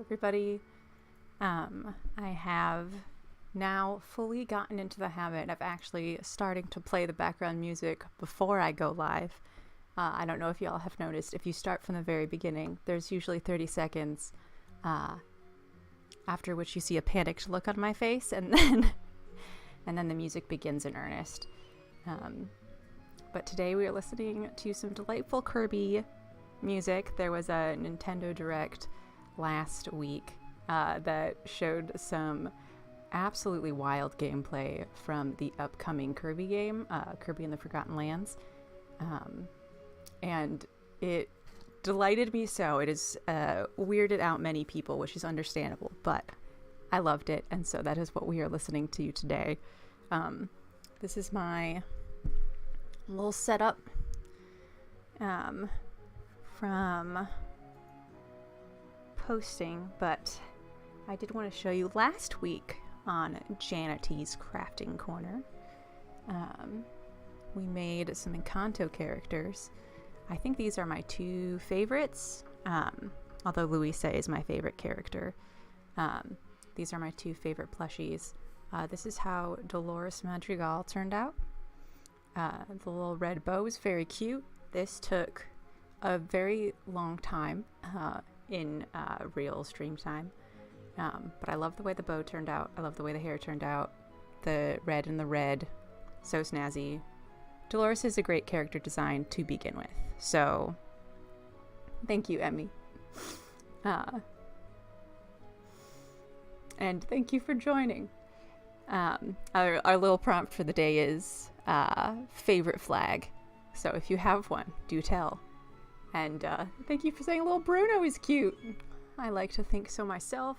everybody. I have now fully gotten into the habit of actually starting to play the background music before I go live. I don't know if y'all have noticed, if you start from the very beginning, there's usually 30 seconds after which you see a panicked look on my face, and then the music begins in earnest. But today we are listening to some delightful Kirby music. There was a Nintendo Direct last week that showed some absolutely wild gameplay from the upcoming Kirby game, Kirby and the Forgotten Lands. And it delighted me so. It has weirded out many people, which is understandable, but I loved it, and so that is what we are listening to today. This is my little setup from posting, but I did want to show you last week on Janity's Crafting Corner. We made some Encanto characters. I think these are my two favorites, although Luisa is my favorite character. These are my two favorite plushies. This is how Dolores Madrigal turned out. The little red bow is very cute. This took a very long time in real stream time. But I love the way the bow turned out. I love the way the hair turned out. The red and the red. So snazzy. Dolores is a great character design to begin with. So, thank you, Emmy. And thank you for joining. Our little prompt for the day is favorite flag. So if you have one, do tell. And thank you for saying little Bruno is cute. I like to think so myself.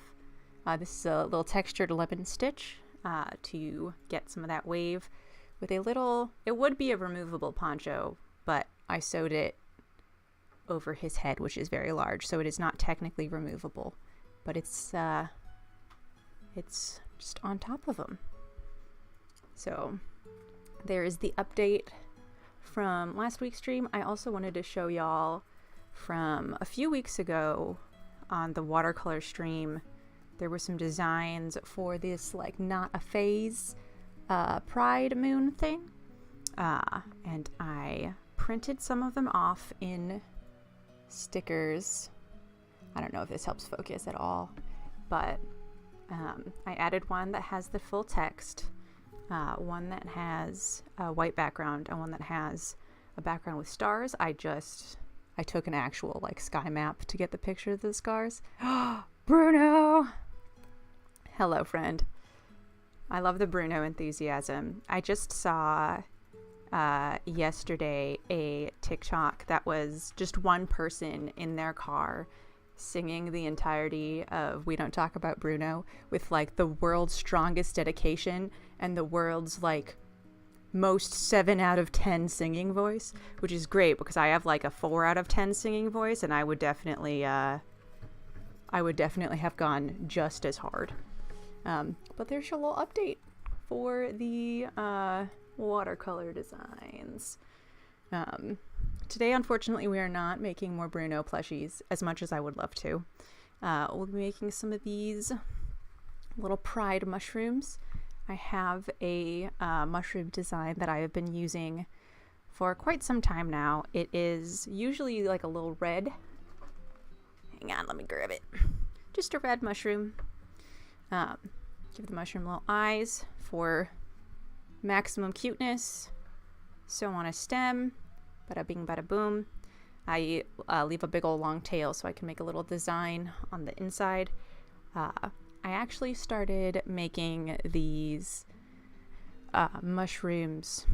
This is a little textured lemon stitch to get some of that wave with a little, it would be a removable poncho, but I sewed it over his head, which is very large, so it is not technically removable, but it's just on top of him. So there is the update from last week's stream. I also wanted to show y'all from a few weeks ago on the watercolor stream. There were some designs for this like not a phase pride moon thing, and I printed some of them off in stickers. I don't know if this helps focus at all, but I added one that has the full text, one that has a white background, and one that has a background with stars. I took an actual like sky map to get the picture of the stars. Bruno! Hello, friend. I love the Bruno enthusiasm. I just saw yesterday a TikTok that was just one person in their car singing the entirety of We Don't Talk About Bruno with like the world's strongest dedication and the world's like most 7 out of 10 singing voice, which is great because I have like a 4 out of 10 singing voice, and I would definitely have gone just as hard. But there's your little update for the watercolor designs. Today, unfortunately, we are not making more Bruno plushies as much as I would love to. We'll be making some of these little pride mushrooms. I have a mushroom design that I have been using for quite some time now. It is usually like a little red. Hang on, let me grab it. Just a red mushroom. Give the mushroom little eyes for maximum cuteness. Sew on a stem. Bada bing, bada boom. I leave a big old long tail so I can make a little design on the inside. I actually started making these mushrooms,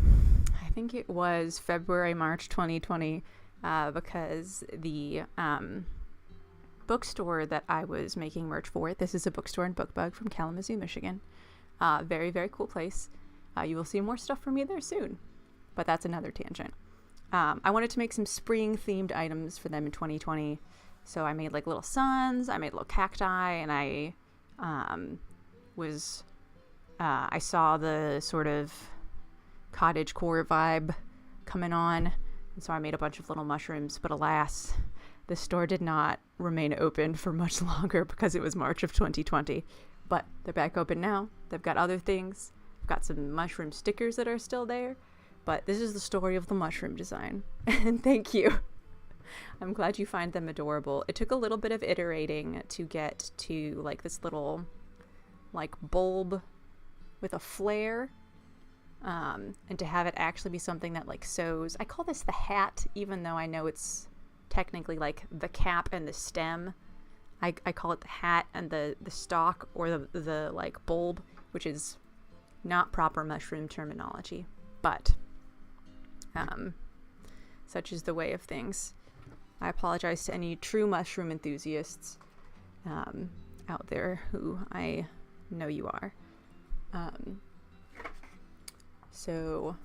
I think it was February, March 2020, because the bookstore that I was making merch for, this is a bookstore in Bookbug from Kalamazoo, Michigan. Very, very cool place. You will see more stuff from me there soon, but that's another tangent. I wanted to make some spring themed items for them in 2020. So I made like little suns, I made little cacti, and I saw the sort of cottagecore vibe coming on. And so I made a bunch of little mushrooms, but alas, The store did not remain open for much longer because it was March of 2020, but they're back open now. They've got other things. They've got some mushroom stickers that are still there, but this is the story of the mushroom design. And thank you. I'm glad you find them adorable. It took a little bit of iterating to get to like this little like bulb with a flare, and to have it actually be something that like sews. I call this the hat, even though I know it's technically like the cap and the stem. I call it the hat and the stalk, or the like bulb, which is not proper mushroom terminology, but such is the way of things. I apologize to any true mushroom enthusiasts out there, who I know you are. So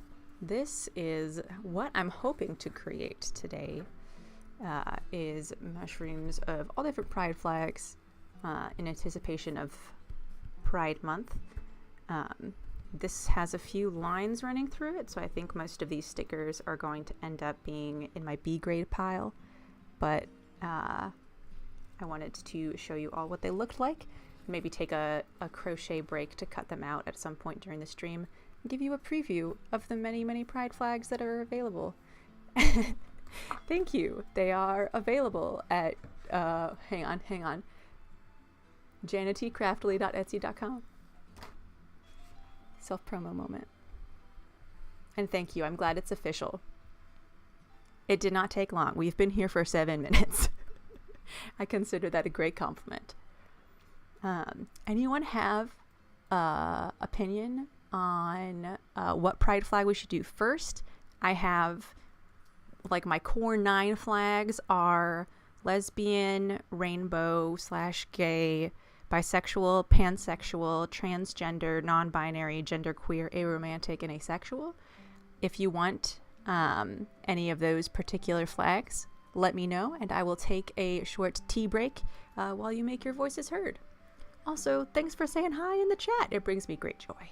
this is what I'm hoping to create today, is mushrooms of all different pride flags in anticipation of Pride Month. This has a few lines running through it, so I think most of these stickers are going to end up being in my B grade pile, but I wanted to show you all what they looked like, maybe take a crochet break to cut them out at some point during the stream, and give you a preview of the many, many pride flags that are available. Thank you. They are available at, hang on, janetcraftly.etsy.com. Self-promo moment. And thank you. I'm glad it's official. It did not take long. We've been here for 7 minutes. I consider that a great compliment. Anyone have opinion on what pride flag we should do first? I have, like, my core 9 flags are lesbian, rainbow / gay, bisexual, pansexual, transgender, non-binary, genderqueer, aromantic, and asexual. If you want any of those particular flags, let me know, and I will take a short tea break while you make your voices heard. Also, thanks for saying hi in the chat. It brings me great joy.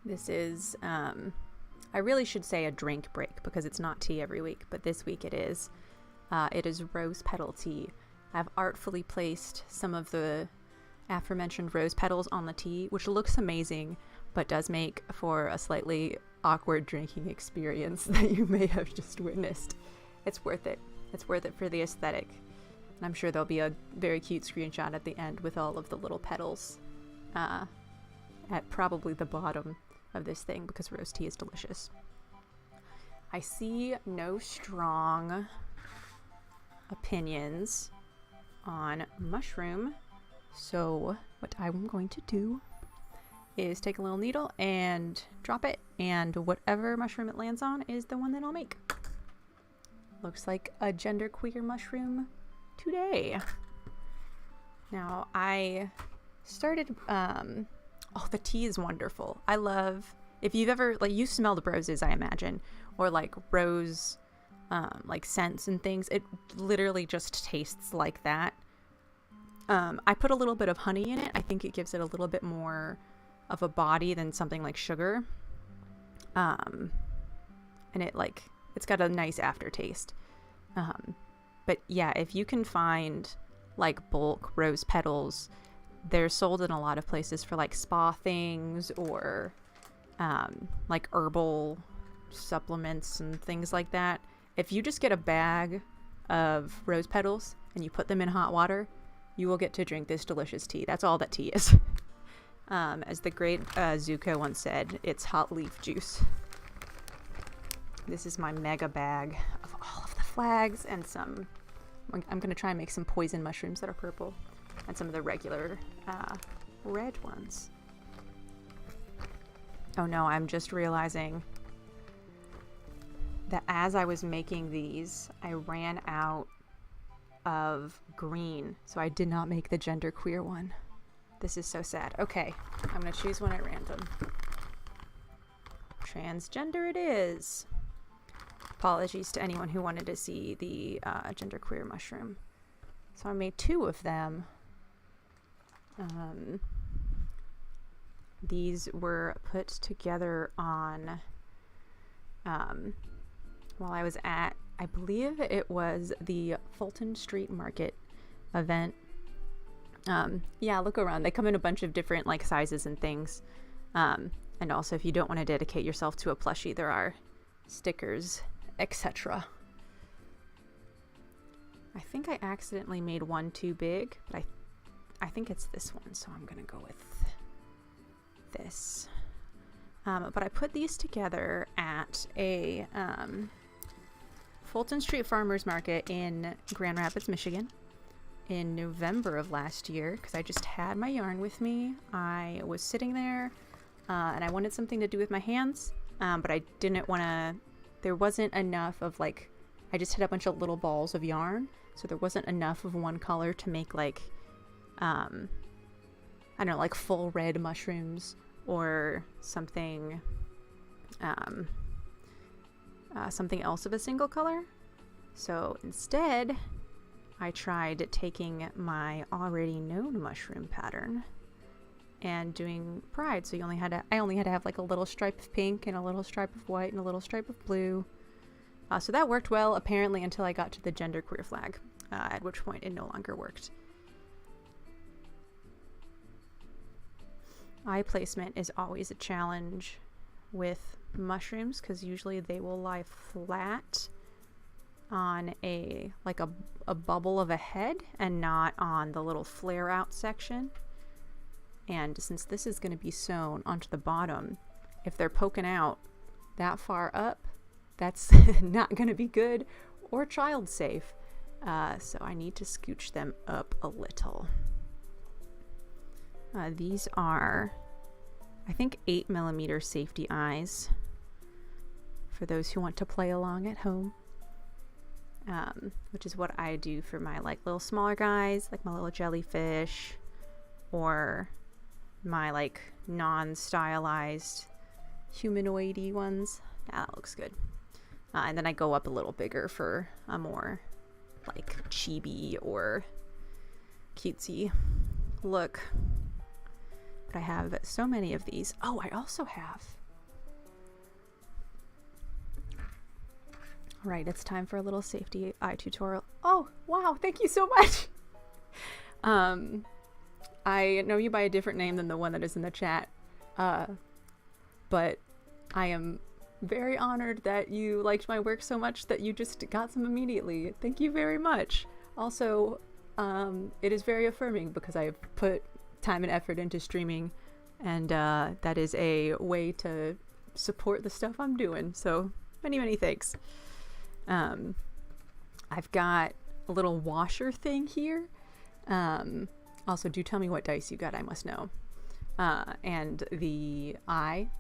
This is, I really should say a drink break because it's not tea every week, but this week it is. It is rose petal tea. I've artfully placed some of the aforementioned rose petals on the tea, which looks amazing, but does make for a slightly awkward drinking experience that you may have just witnessed. It's worth it. It's worth it for the aesthetic. And I'm sure there'll be a very cute screenshot at the end with all of the little petals at probably the bottom of this thing, because rose tea is delicious. I see no strong opinions on mushroom, so what I'm going to do is take a little needle and drop it, and whatever mushroom it lands on is the one that I'll make. Looks like a genderqueer mushroom today. Now I started oh, the tea is wonderful. I love, if you've ever, like, you smelled roses, I imagine, or like rose, like scents and things. It literally just tastes like that. I put a little bit of honey in it. I think it gives it a little bit more of a body than something like sugar. And it, like, it's got a nice aftertaste. But yeah, if you can find like bulk rose petals, they're sold in a lot of places for like spa things, or like herbal supplements and things like that. If you just get a bag of rose petals and you put them in hot water, you will get to drink this delicious tea. That's all that tea is. As the great Zuko once said, it's hot leaf juice. This is my mega bag of all of the flags and some, I'm going to try and make some poison mushrooms that are purple, and some of the regular red ones. Oh no, I'm just realizing that as I was making these, I ran out of green, so I did not make the genderqueer one. This is so sad. Okay, I'm gonna choose one at random. Transgender it is. Apologies to anyone who wanted to see the genderqueer mushroom. So I made 2 of them. These were put together on while I was at, I believe it was the Fulton Street Market event. Yeah, look around. They come in a bunch of different like sizes and things. And also, if you don't want to dedicate yourself to a plushie, there are stickers, etc. I think I accidentally made one too big, but I think it's this one, so I'm gonna go with this. But I put these together at a Fulton Street Farmers Market in Grand Rapids, Michigan in November of last year, because I just had my yarn with me. I was sitting there and I wanted something to do with my hands, but I didn't want to, there wasn't enough of like, I just had a bunch of little balls of yarn, so there wasn't enough of one color to make like, I don't know, like full red mushrooms or something, something else of a single color. So instead, I tried taking my already known mushroom pattern and doing pride. So I only had to have like a little stripe of pink and a little stripe of white and a little stripe of blue. So that worked well, apparently, until I got to the genderqueer flag, at which point it no longer worked. Eye placement is always a challenge with mushrooms because usually they will lie flat on a bubble of a head and not on the little flare out section. And since this is going to be sewn onto the bottom, if they're poking out that far up, that's not going to be good or child safe. So I need to scooch them up a little. These are, I think, 8mm safety eyes for those who want to play along at home, which is what I do for my like little smaller guys, like my little jellyfish, or my like non-stylized humanoid-y ones. Yeah, that looks good. And then I go up a little bigger for a more like chibi or cutesy look. But I have so many of these. Oh, I also have. All right, it's time for a little safety eye tutorial. Oh, wow, thank you so much. I know you by a different name than the one that is in the chat, but I am very honored that you liked my work so much that you just got some immediately. Thank you very much. Also, it is very affirming because I have put time and effort into streaming, and that is a way to support the stuff I'm doing. So many thanks. I've got a little washer thing here. Also, do tell me what dice you got, I must know. And the eye.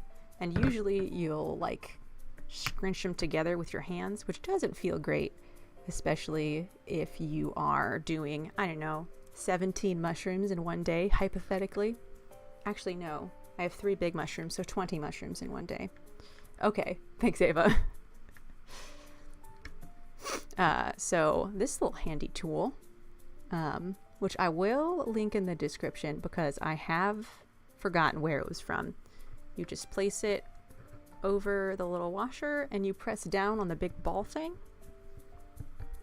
And usually you'll like scrunch them together with your hands, which doesn't feel great, especially if you are doing, I don't know, 17 mushrooms in one day, hypothetically. Actually, no. I have 3 big mushrooms, so 20 mushrooms in one day. Okay, thanks, Ava. So this little handy tool, which I will link in the description because I have forgotten where it was from. You just place it over the little washer and you press down on the big ball thing.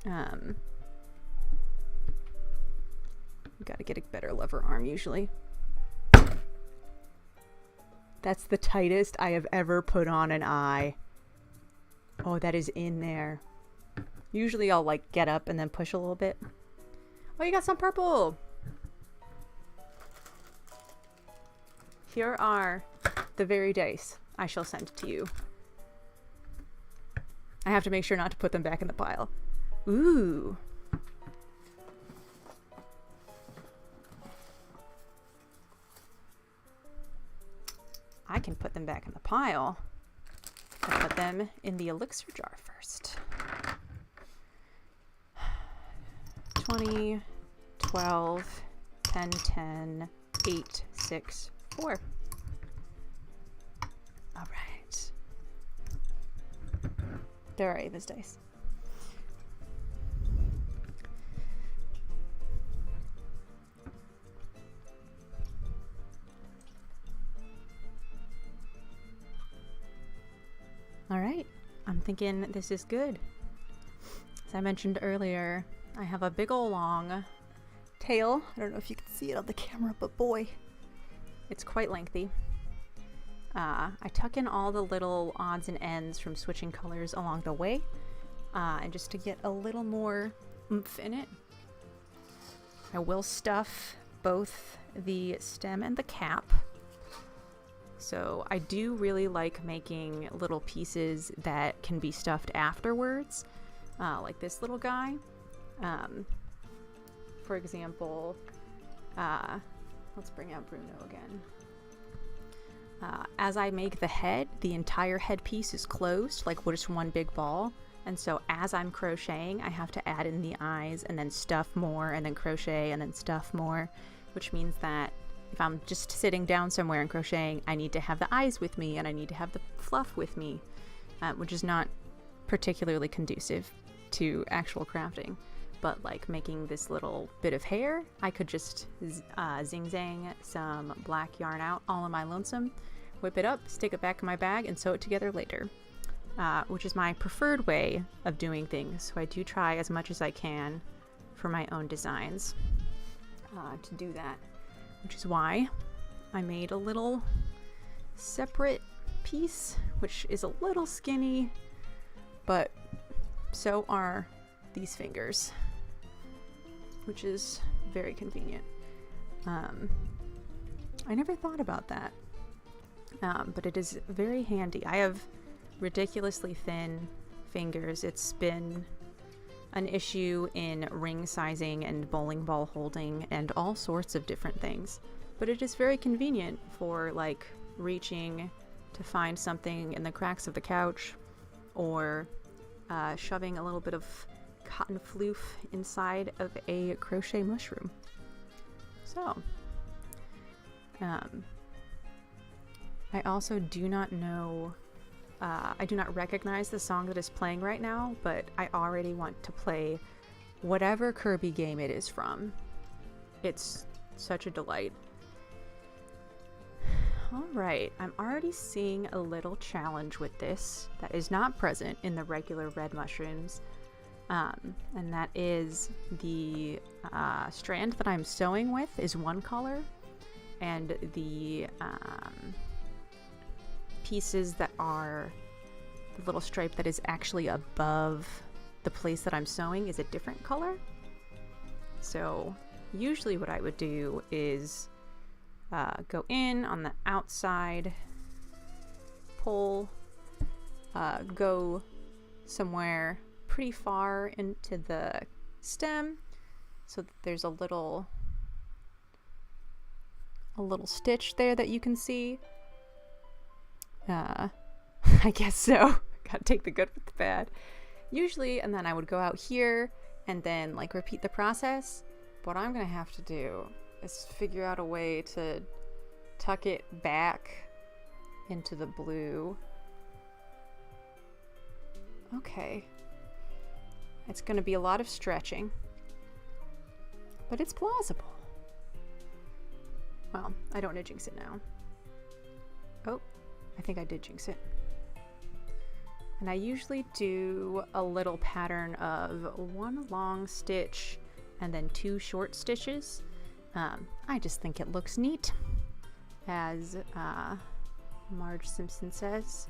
You gotta get a better lever arm usually. That's the tightest I have ever put on an eye. Oh, that is in there. Usually I'll like get up and then push a little bit. Oh, you got some purple. Here are the very dice I shall send to you. I have to make sure not to put them back in the pile. Ooh. I can put them back in the pile. I'll put them in the elixir jar first. 20, 12, 10, 10, 8, 6, 4. All right. There are Ava's dice. All right, I'm thinking this is good. As I mentioned earlier, I have a big ol' long tail. I don't know if you can see it on the camera, but boy, it's quite lengthy. I tuck in all the little odds and ends from switching colors along the way, and just to get a little more oomph in it. I will stuff both the stem and the cap. So I do really like making little pieces that can be stuffed afterwards, like this little guy. For example, let's bring out Bruno again. As I make the head, the entire head piece is closed, like just one big ball. And so as I'm crocheting, I have to add in the eyes and then stuff more and then crochet and then stuff more, which means that if I'm just sitting down somewhere and crocheting, I need to have the eyes with me and I need to have the fluff with me, which is not particularly conducive to actual crafting. But like making this little bit of hair, I could just zing-zang some black yarn out all on my lonesome, whip it up, stick it back in my bag, and sew it together later, which is my preferred way of doing things. So I do try as much as I can for my own designs to do that, which is why I made a little separate piece, which is a little skinny, but so are these fingers, which is very convenient. I never thought about that, but it is very handy. I have ridiculously thin fingers. It's been an issue in ring sizing and bowling ball holding and all sorts of different things, but it is very convenient for like reaching to find something in the cracks of the couch, or shoving a little bit of cotton floof inside of a crochet mushroom. So I also do not know, I do not recognize the song that is playing right now, but I already want to play whatever Kirby game it is from. It's such a delight. Alright, I'm already seeing a little challenge with this that is not present in the regular red mushrooms, and that is the strand that I'm sewing with is one color, and the pieces that are the little stripe that is actually above the place that I'm sewing is a different color. So usually what I would do is go in on the outside, pull, go somewhere pretty far into the stem so that there's a little stitch there that you can see. I guess so. Gotta take the good with the bad. Usually, and then I would go out here and then like repeat the process. What I'm gonna have to do is figure out a way to tuck it back into the blue. Okay. It's gonna be a lot of stretching, but it's plausible. Well, I don't want to jinx it now. Oh, I think I did jinx it. And I usually do a little pattern of one long stitch and then two short stitches. I just think it looks neat, as Marge Simpson says.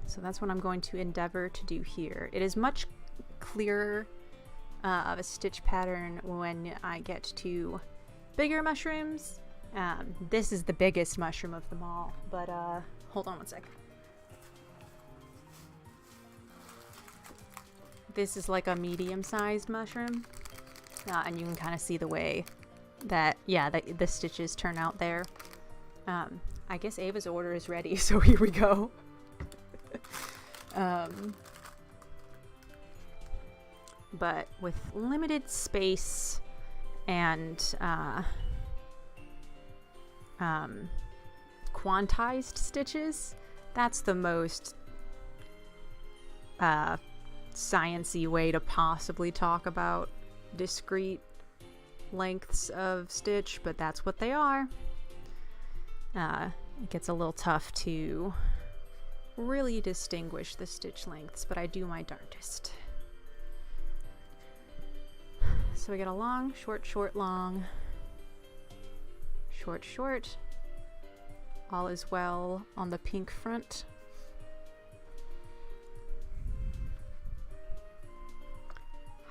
So that's what I'm going to endeavor to do here. It is much clearer of a stitch pattern when I get to bigger mushrooms. This is the biggest mushroom of them all, but hold on one second. This is like a medium-sized mushroom, and you can kind of see the way that, yeah, the stitches turn out there. I guess Ava's order is ready, so here we go. But with limited space and quantized stitches, that's the most science-y way to possibly talk about discrete lengths of stitch, but that's what they are. It gets a little tough to really distinguish the stitch lengths, but I do my darndest. So we got a long, short, short, long, short, short. All is well on the pink front.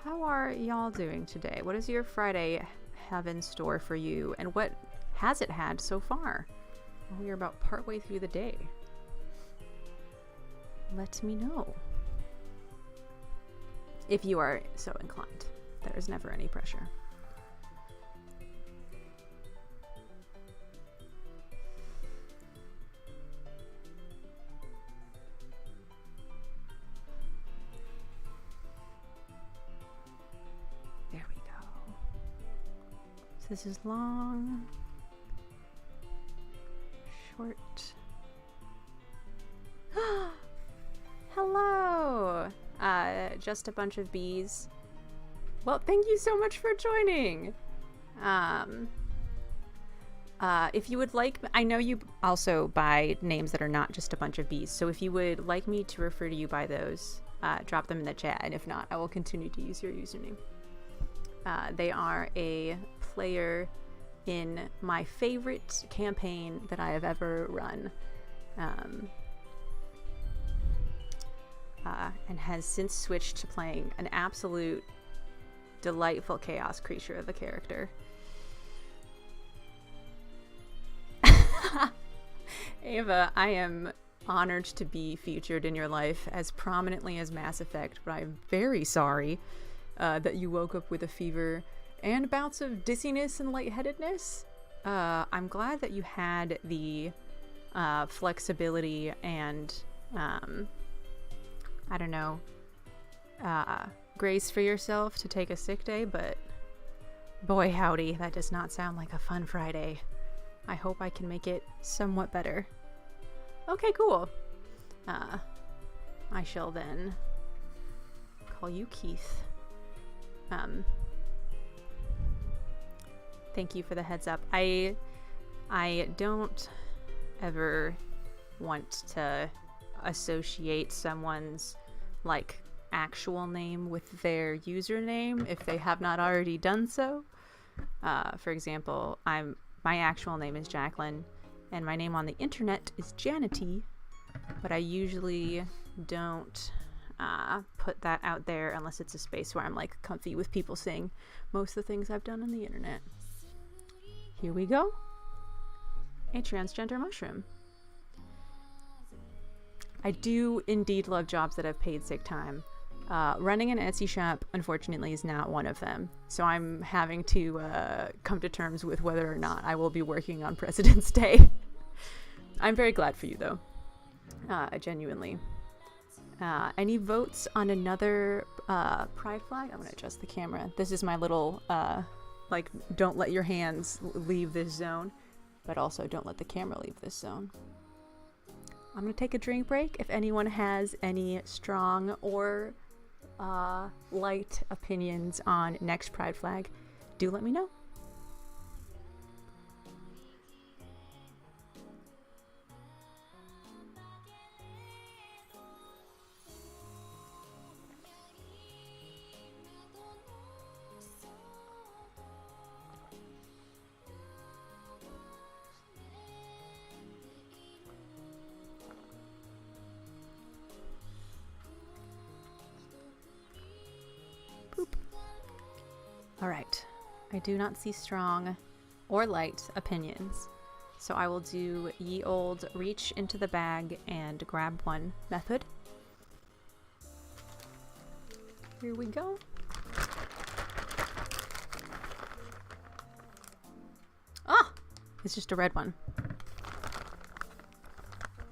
How are y'all doing today? What does your Friday have in store for you? And what has it had so far? We are about partway through the day. Let me know. If you are so inclined. There is never any pressure. There we go. So this is long, short. Hello! Just a bunch of bees. Well, thank you so much for joining. If you would like, I know you also buy names that are not just a bunch of bees, so if you would like me to refer to you by those, drop them in the chat, and if not, I will continue to use your username. They are a player in my favorite campaign that I have ever run, and has since switched to playing an absolute delightful chaos creature of a character. Ava, I am honored to be featured in your life as prominently as Mass Effect, but I'm very sorry that you woke up with a fever and bouts of dizziness and lightheadedness. I'm glad that you had the flexibility and I don't know, grace for yourself to take a sick day, but boy howdy, that does not sound like a fun Friday. I hope I can make it somewhat better. Okay, cool. I shall then call you Keith. Thank you for the heads up. I don't ever want to associate someone's like actual name with their username if they have not already done so. For example, my actual name is Jacqueline and my name on the internet is Janity, but I usually don't put that out there unless it's a space where I'm like comfy with people seeing most of the things I've done on the internet. Here we go. A transgender mushroom. I do indeed love jobs that have paid sick time. Running an Etsy shop, unfortunately, is not one of them. So I'm having to come to terms with whether or not I will be working on President's Day. I'm very glad for you, though. Genuinely. Any votes on another pride flag? I'm going to adjust the camera. This is my little, like, don't let your hands leave this zone, but also don't let the camera leave this zone. I'm going to take a drink break. If anyone has any strong or light opinions on next pride flag, do let me know. Alright, I do not see strong or light opinions, so I will do ye old reach into the bag and grab one method. Here we go. Ah! It's just a red one.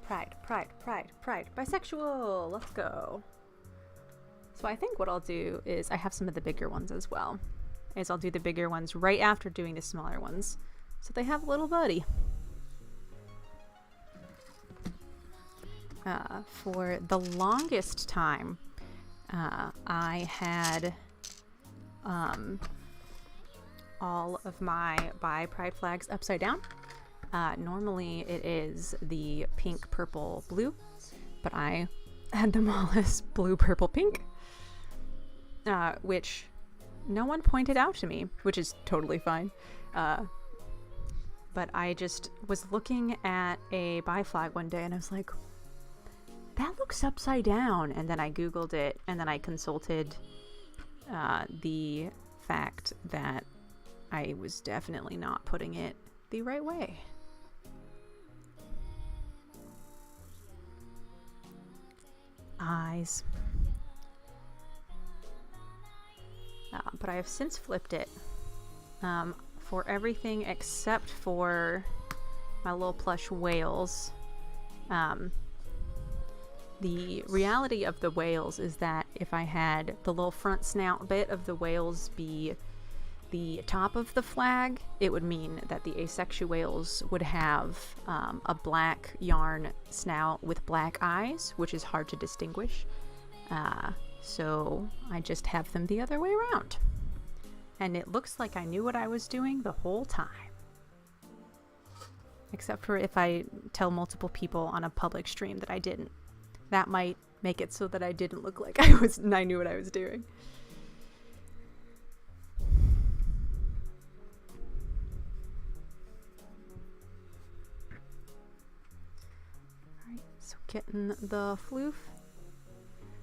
Pride, pride, pride, pride. Bisexual! Let's go. So I think what I'll do is, I have some of the bigger ones as well, is I'll do the bigger ones right after doing the smaller ones, so they have a little buddy. For the longest time, I had all of my bi pride flags upside down. Normally it is the pink, purple, blue, but I had them all as blue, purple, pink, which no one pointed out to me, which is totally fine. But I just was looking at a bi flag one day and I was like, that looks upside down. And then I Googled it, and then I consulted the fact that I was definitely not putting it the right way. Eyes. But I have since flipped it for everything except for my little plush whales. The reality of the whales is that if I had the little front snout bit of the whales be the top of the flag, it would mean that the asexuals would have a black yarn snout with black eyes, which is hard to distinguish. So I just have them the other way around. And it looks like I knew what I was doing the whole time. Except for if I tell multiple people on a public stream that I didn't. That might make it so that I didn't look like I knew what I was doing. Alright, so getting the floof.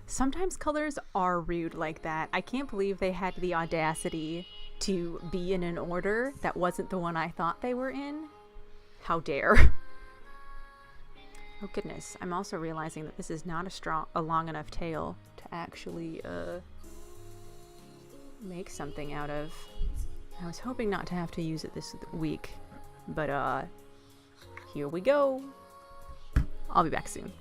Sometimes colors are rude like that. I can't believe they had the audacity to be in an order that wasn't the one I thought they were in. How dare. Oh goodness, I'm also realizing that this is not a long enough tail to actually make something out of. I was hoping not to have to use it this week, but here we go. I'll be back soon.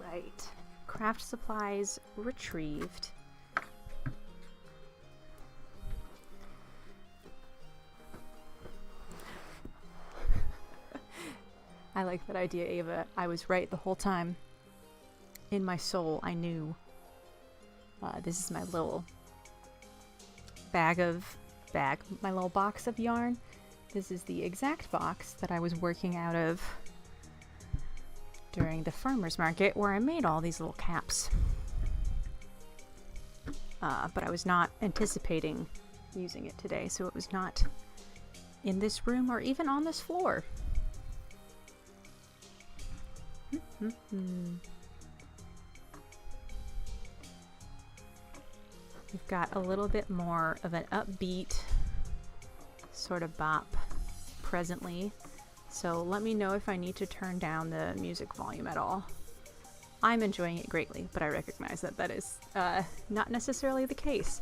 Alright, craft supplies retrieved. I like that idea, Ava. I was right the whole time. In my soul, I knew. This is my little my little box of yarn. This is the exact box that I was working out of during the farmer's market, where I made all these little caps. But I was not anticipating using it today, so it was not in this room or even on this floor. We've got a little bit more of an upbeat sort of bop presently. So let me know if I need to turn down the music volume at all. I'm enjoying it greatly, but I recognize that that is not necessarily the case.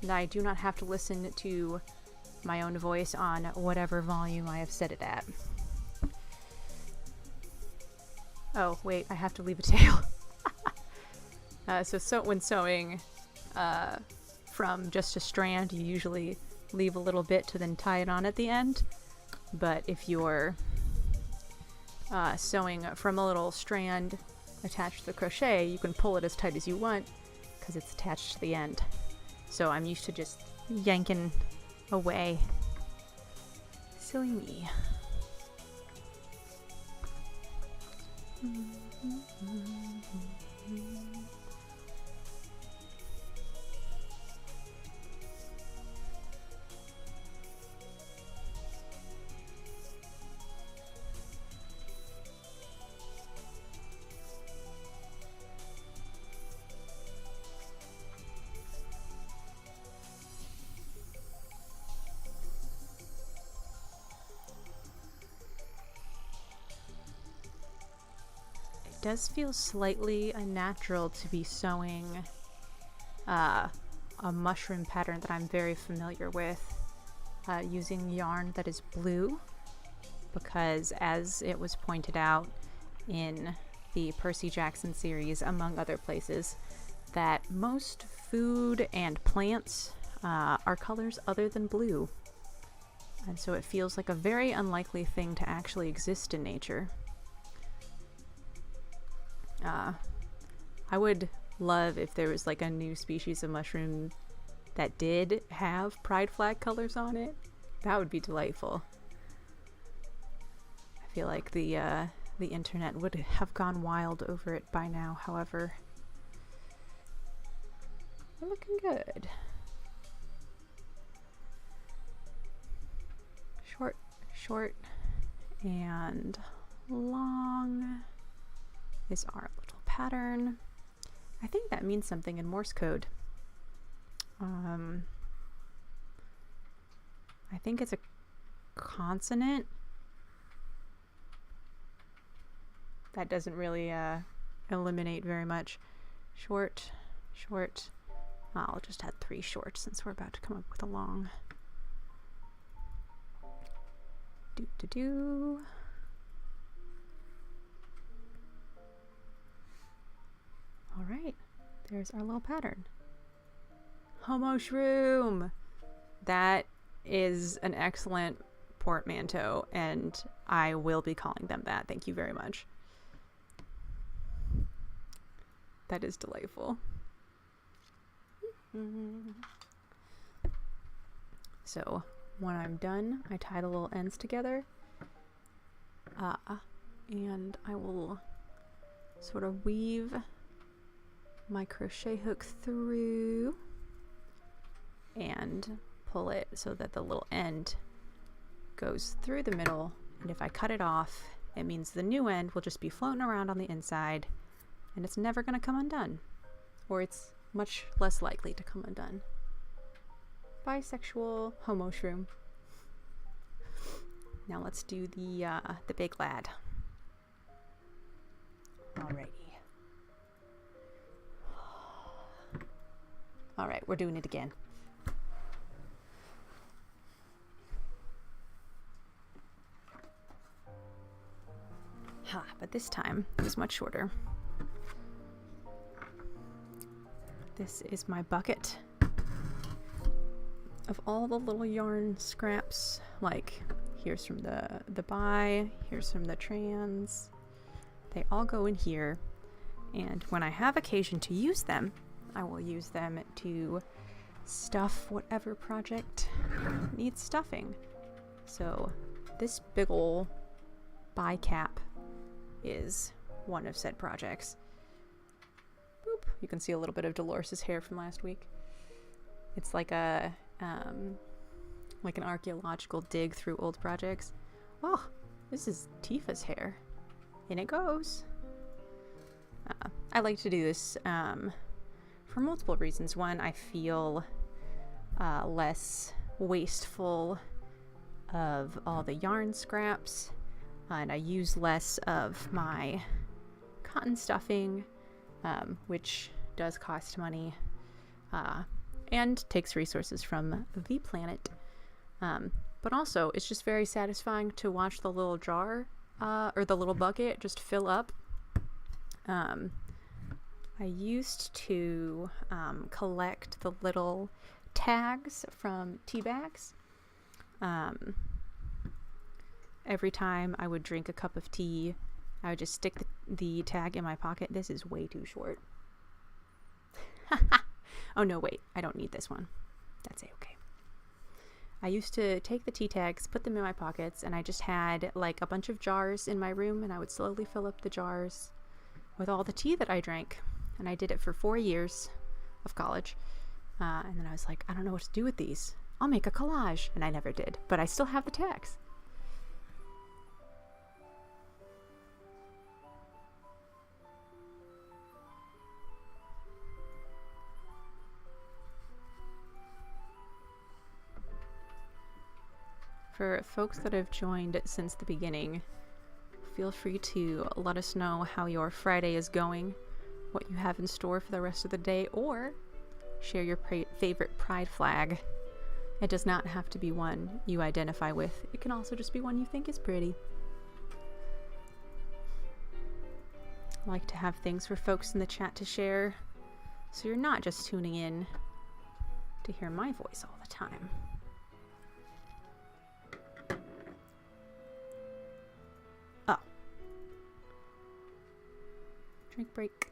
And I do not have to listen to my own voice on whatever volume I have set it at. Oh, wait, I have to leave a tail. So when sewing from just a strand, you usually leave a little bit to then tie it on at the end. But if you're sewing from a little strand attached to the crochet, you can pull it as tight as you want because it's attached to the end. So I'm used to just yanking away. Silly me. It does feel slightly unnatural to be sewing a mushroom pattern that I'm very familiar with using yarn that is blue, because as it was pointed out in the Percy Jackson series, among other places, that most food and plants are colors other than blue. And so it feels like a very unlikely thing to actually exist in nature. I would love if there was like a new species of mushroom that did have pride flag colors on it. That would be delightful. I feel like the internet would have gone wild over it by now, however. We're looking good. Short, and long is our little pattern. I think that means something in Morse code. I think it's a consonant. That doesn't really eliminate very much. Short. I'll just add 3 short since we're about to come up with a long. Do. All right, there's our little pattern. Homo shroom. That is an excellent portmanteau, and I will be calling them that. Thank you very much. That is delightful. So when I'm done, I tie the little ends together, and I will sort of weave my crochet hook through and pull it so that the little end goes through the middle, and if I cut it off, it means the new end will just be floating around on the inside and it's never going to come undone, or it's much less likely to come undone. Bisexual homo shroom. Now let's do the big lad. Alrighty. All right, we're doing it again. But this time it was much shorter. This is my bucket of all the little yarn scraps. Like, here's from the bi, here's from the trans. They all go in here, and when I have occasion to use them, I will use them to stuff whatever project needs stuffing. So this big ol' bi cap is one of said projects. Boop. You can see a little bit of Dolores' hair from last week. It's like a like an archaeological dig through old projects. Oh, this is Tifa's hair. In it goes. I like to do this for multiple reasons. One, I feel less wasteful of all the yarn scraps, and I use less of my cotton stuffing, which does cost money and takes resources from the planet. But also, it's just very satisfying to watch the little jar or the little bucket just fill up. I used to collect the little tags from tea bags. Every time I would drink a cup of tea, I would just stick the tag in my pocket. This is way too short. Oh no, wait, I don't need this one. That's okay. I used to take the tea tags, put them in my pockets, and I just had like a bunch of jars in my room, and I would slowly fill up the jars with all the tea that I drank. And I did it for 4 years of college. And then I was like, I don't know what to do with these. I'll make a collage. And I never did, but I still have the tags. For folks that have joined since the beginning, feel free to let us know how your Friday is going, what you have in store for the rest of the day, or share your favorite pride flag. It does not have to be one you identify with. It can also just be one you think is pretty. I like to have things for folks in the chat to share, so you're not just tuning in to hear my voice all the time. Oh. Drink break.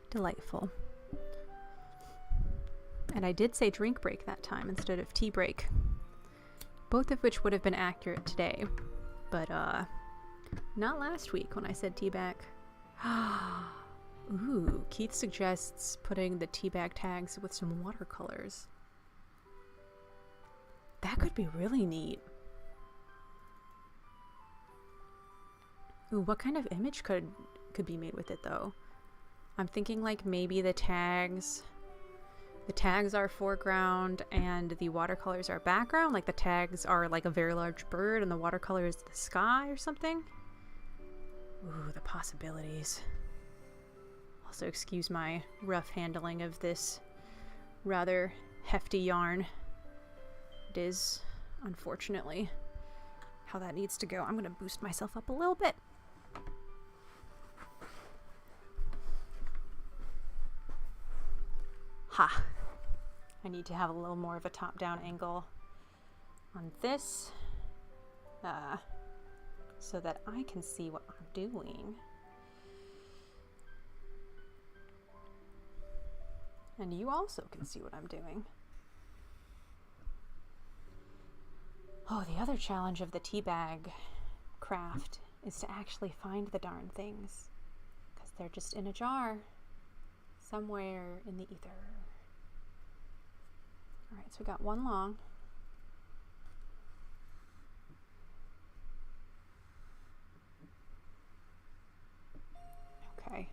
Delightful. And I did say drink break that time instead of tea break, both of which would have been accurate today, but not last week when I said tea bag. Ooh, Keith suggests putting the tea bag tags with some watercolors. That could be really neat. Ooh, what kind of image could be made with it though? I'm thinking like maybe the tags are foreground and the watercolors are background. Like the tags are like a very large bird and the watercolor is the sky or something. Ooh, the possibilities. Also, excuse my rough handling of this rather hefty yarn. It is, unfortunately, how that needs to go. I'm going to boost myself up a little bit. Ha! I need to have a little more of a top-down angle on this so that I can see what I'm doing. And you also can see what I'm doing. Oh, the other challenge of the tea bag craft is to actually find the darn things, because they're just in a jar somewhere in the ether. All right, so we got one long. Okay.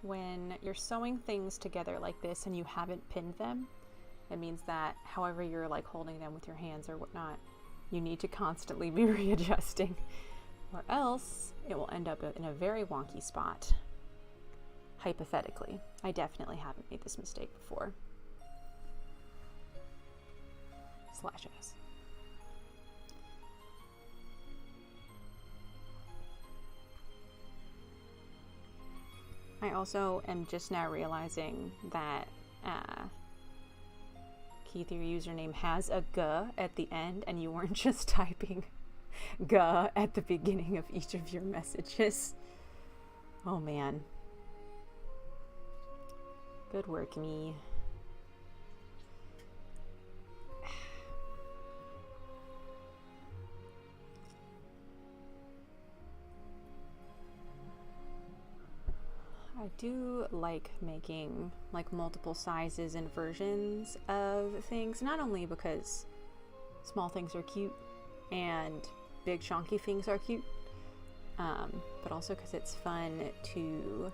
When you're sewing things together like this and you haven't pinned them, it means that however you're like holding them with your hands or whatnot, you need to constantly be readjusting, or else it will end up in a very wonky spot. Hypothetically, I definitely haven't made this mistake before. Slashes. I also am just now realizing that Keith, your username has a G at the end, and you weren't just typing G at the beginning of each of your messages. Oh man. Good work, me. I do like making like multiple sizes and versions of things, not only because small things are cute and big chunky things are cute, but also because it's fun to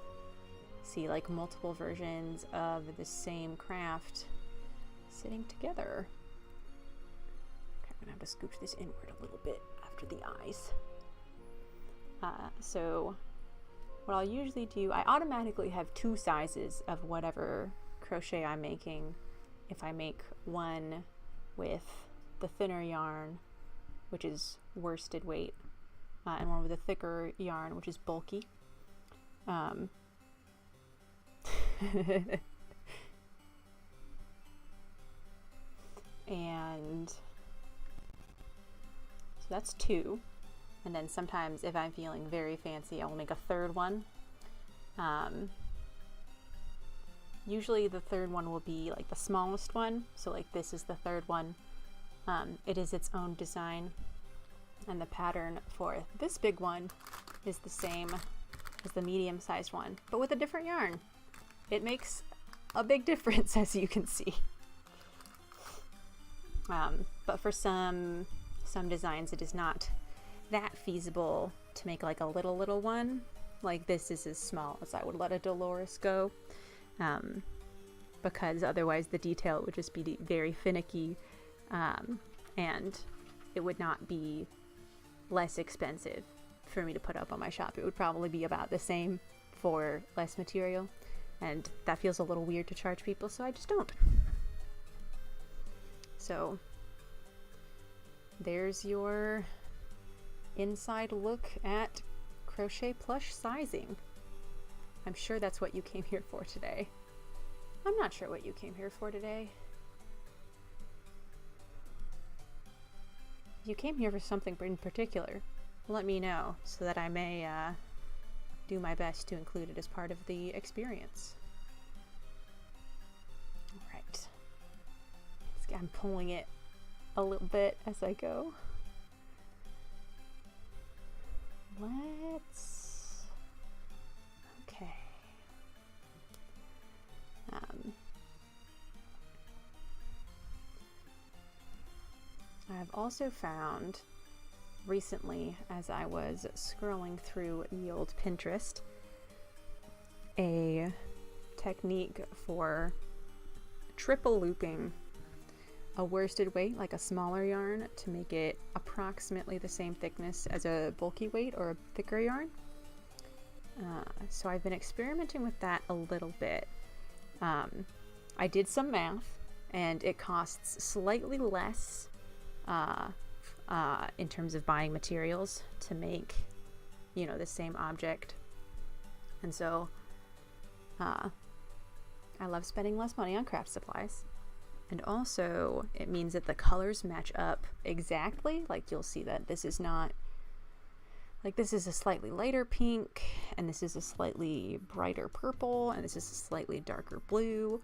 see like multiple versions of the same craft sitting together. Okay, I'm gonna have to scooch this inward a little bit. I've after the eyes. So what I'll usually do, I automatically have 2 sizes of whatever crochet I'm making. If I make one with the thinner yarn, which is worsted weight, and one with a thicker yarn, which is bulky. And so that's 2. And then sometimes if I'm feeling very fancy, I will make a 3rd one. Usually the 3rd one will be like the smallest one. So like this is the 3rd one. It is its own design. And the pattern for this big one is the same as the medium-sized one, but with a different yarn. It makes a big difference, as you can see. But for some designs, it is not that feasible to make like a little one. Like this is as small as I would let a Dolores go, because otherwise the detail would just be very finicky, and it would not be less expensive for me to put up on my shop. It would probably be about the same for less material, and that feels a little weird to charge people, so I just don't. So there's your inside look at crochet plush sizing. I'm sure that's what you came here for today. I'm not sure what you came here for today. If you came here for something in particular, let me know so that I may do my best to include it as part of the experience. All right. I'm pulling it a little bit as I go. Okay. I've also found recently, as I was scrolling through the old Pinterest, a technique for triple looping a worsted weight, like a smaller yarn, to make it approximately the same thickness as a bulky weight or a thicker yarn. So I've been experimenting with that a little bit. I did some math, and it costs slightly less in terms of buying materials to make, you know, the same object. And so I love spending less money on craft supplies. And also it means that the colors match up exactly. Like you'll see that this is not, like this is a slightly lighter pink, and this is a slightly brighter purple, and this is a slightly darker blue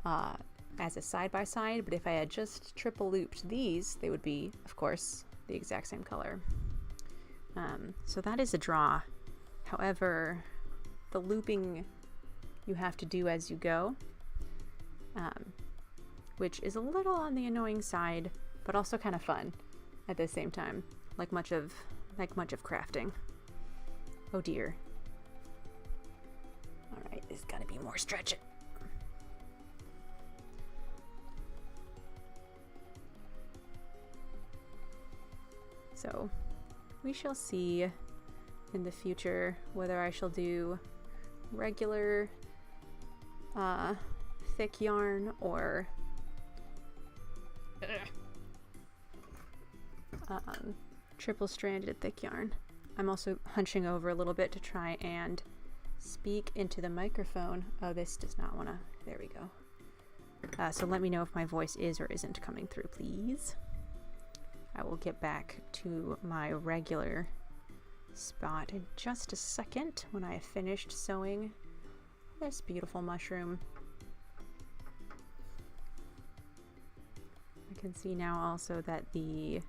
as a side-by-side. But if I had just triple looped these, they would be, of course, the exact same color. So that is a draw. However, the looping you have to do as you go, which is a little on the annoying side, but also kind of fun at the same time, like much of crafting. Oh dear. All right, there's got to be more stretching. So we shall see in the future whether I shall do regular thick yarn or triple stranded thick yarn. I'm also hunching over a little bit to try and speak into the microphone. Oh, this does not want to. There we go. So let me know if my voice is or isn't coming through, please. I will get back to my regular spot in just a second when I have finished sewing this beautiful mushroom. I can see now also that the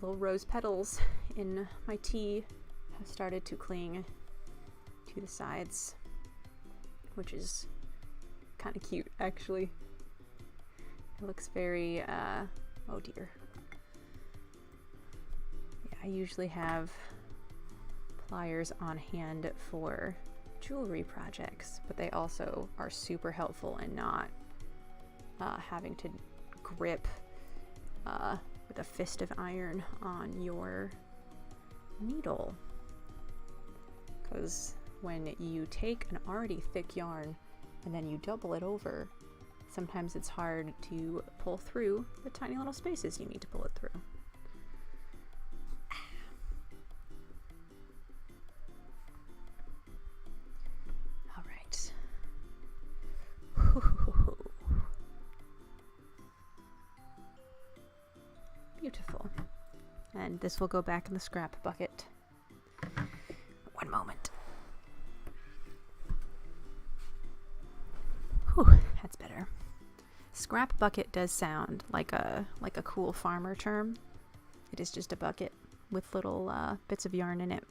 little rose petals in my tea have started to cling to the sides, which is kind of cute, actually. It looks very, oh dear. Yeah, I usually have pliers on hand for jewelry projects, but they also are super helpful in not having to grip with a fist of iron on your needle. Because when you take an already thick yarn and then you double it over, sometimes it's hard to pull through the tiny little spaces you need to pull it through. All right. Beautiful. And this will go back in the scrap bucket. One moment. Whew, that's better. Scrap bucket does sound like a cool farmer term. It is just a bucket with little bits of yarn in it.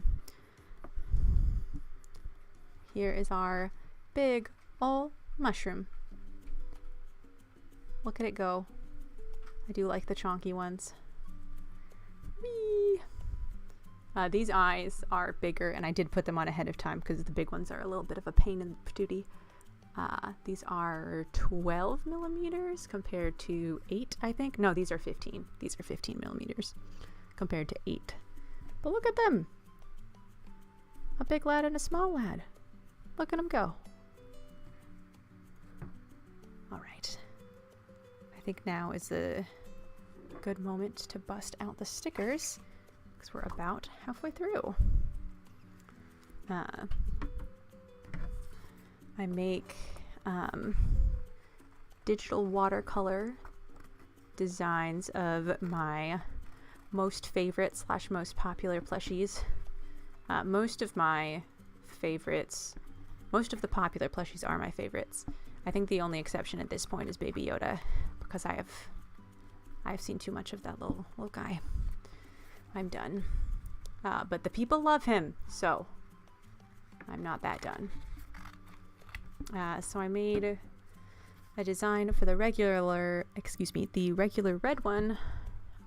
Here is our big ol' mushroom. Look at it go. I do like the chonky ones. Whee! These eyes are bigger, and I did put them on ahead of time because the big ones are a little bit of a pain in the patootie. These are 12 millimeters compared to 8, I think. No, these are 15. These are 15 millimeters compared to 8. But look at them. A big lad and a small lad. Look at them go. All right. I think now is a good moment to bust out the stickers because we're about halfway through. I make digital watercolor designs of my most favorite / most popular plushies. Most of the popular plushies are my favorites. I think the only exception at this point is Baby Yoda, because I've seen too much of that little guy. I'm done. But the people love him, so I'm not that done. So I made a design for the regular red one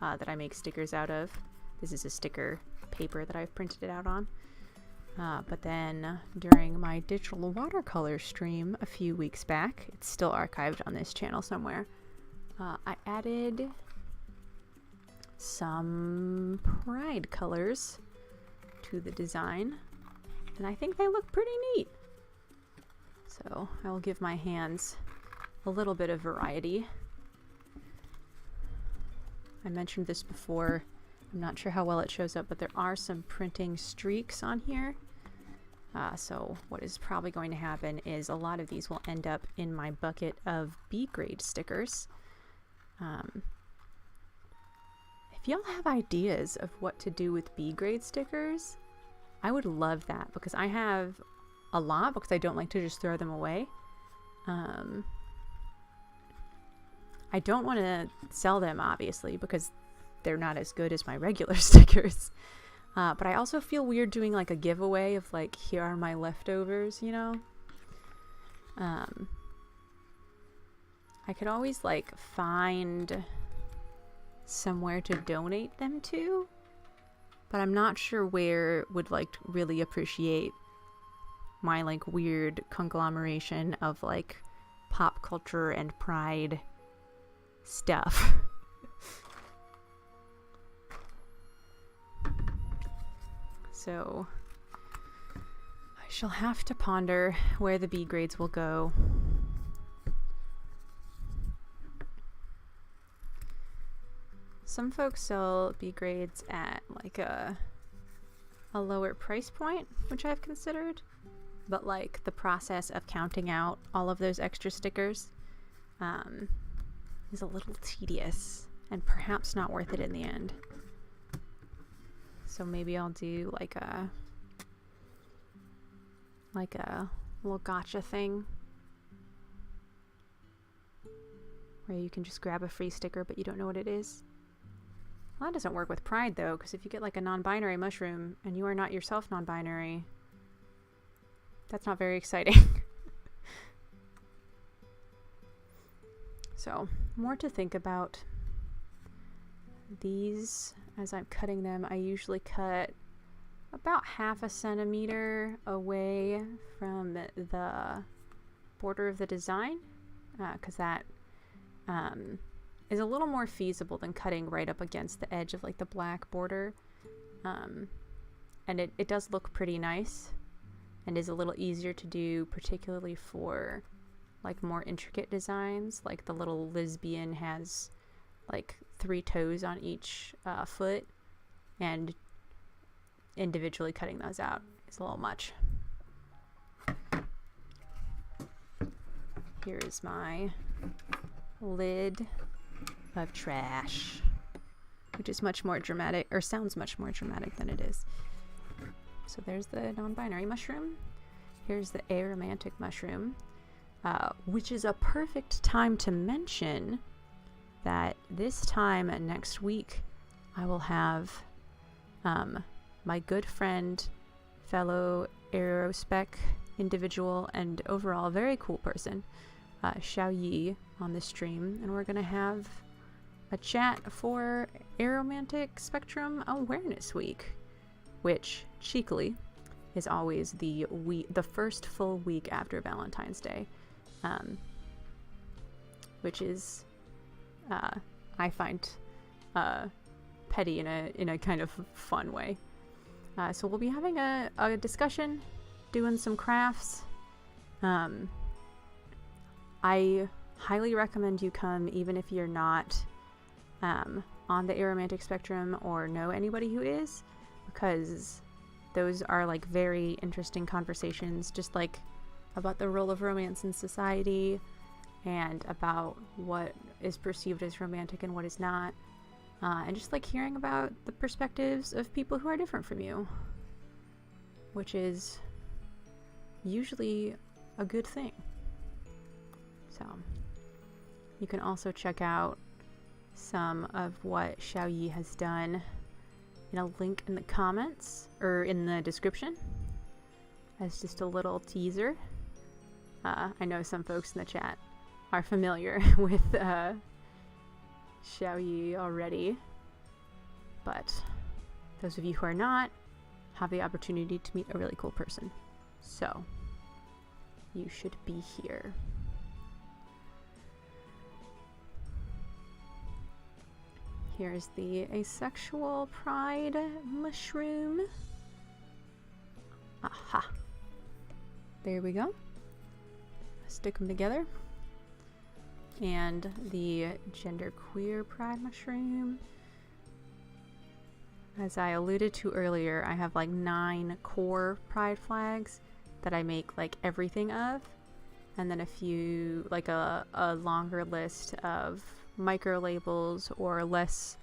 that I make stickers out of. This is a sticker paper that I've printed it out on. But then during my digital watercolor stream a few weeks back, it's still archived on this channel somewhere, I added some pride colors to the design, and I think they look pretty neat. So I will give my hands a little bit of variety. I mentioned this before. I'm not sure how well it shows up, but there are some printing streaks on here. So what is probably going to happen is a lot of these will end up in my bucket of B grade stickers. If y'all have ideas of what to do with B grade stickers, I would love that, because I have a lot, because I don't like to just throw them away. I don't want to sell them, obviously, because they're not as good as my regular stickers. But I also feel weird doing like a giveaway of like, here are my leftovers, you know? I could always like find somewhere to donate them to, but I'm not sure where would like really appreciate my like weird conglomeration of like pop culture and pride stuff. So I shall have to ponder where the B grades will go. Some folks sell B grades at like a lower price point, which I've considered, but like the process of counting out all of those extra stickers is a little tedious and perhaps not worth it in the end. So maybe I'll do like a little gotcha thing where you can just grab a free sticker but you don't know what it is. Well, that doesn't work with pride though, because if you get like a non-binary mushroom and you are not yourself non-binary, that's not very exciting. So, more to think about. These, as I'm cutting them, I usually cut about 1/2 centimeter away from the border of the design, because that is a little more feasible than cutting right up against the edge of like the black border. And it does look pretty nice and is a little easier to do, particularly for like more intricate designs. Like the little lesbian has like 3 toes on each foot, and individually cutting those out is a little much. Here is my lid of trash, which is much more dramatic, or sounds much more dramatic than it is. So there's the non-binary mushroom. Here's the aromantic mushroom, which is a perfect time to mention that this time next week I will have my good friend, fellow Aerospec individual, and overall very cool person, Xiaoyi, on the stream, and we're gonna have a chat for Aromantic Spectrum Awareness Week, which cheekily is always the first full week after Valentine's Day, which is I find petty in a kind of fun way. So we'll be having a discussion, doing some crafts. I highly recommend you come, even if you're not on the aromantic spectrum or know anybody who is, because those are like very interesting conversations, just like about the role of romance in society and about what is perceived as romantic and what is not, and just like hearing about the perspectives of people who are different from you, which is usually a good thing. So you can also check out some of what Xiaoyi has done in a link in the comments or in the description as just a little teaser. I know some folks in the chat are familiar with Xiaoyi already, but those of you who are not have the opportunity to meet a really cool person. So you should be here. Here's the asexual pride mushroom. Aha. There we go. Stick them together. And the genderqueer pride mushroom. As I alluded to earlier, I have like 9 core pride flags that I make like everything of, and then a few, like a longer list of micro labels or less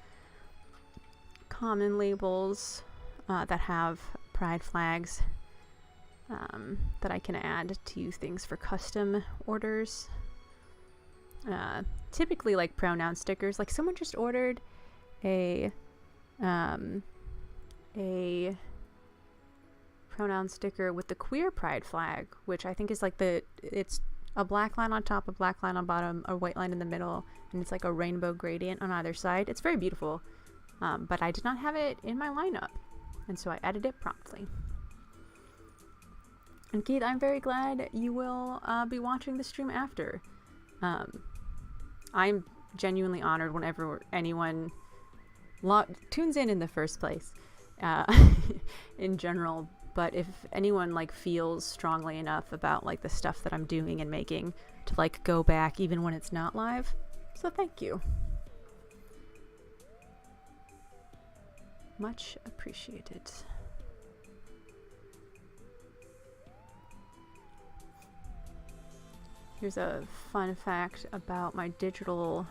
common labels that have pride flags that I can add to things for custom orders. Typically like pronoun stickers. Like someone just ordered a pronoun sticker with the queer pride flag, which I think is like it's a black line on top, a black line on bottom, a white line in the middle, and it's like a rainbow gradient on either side. It's very beautiful, but I did not have it in my lineup, and so I added it promptly. And Keith, I'm very glad you will be watching the stream after. I'm genuinely honored whenever anyone tunes in the first place, in general. But if anyone like feels strongly enough about like the stuff that I'm doing and making to like go back even when it's not live, so thank you. Much appreciated. Here's a fun fact about my digital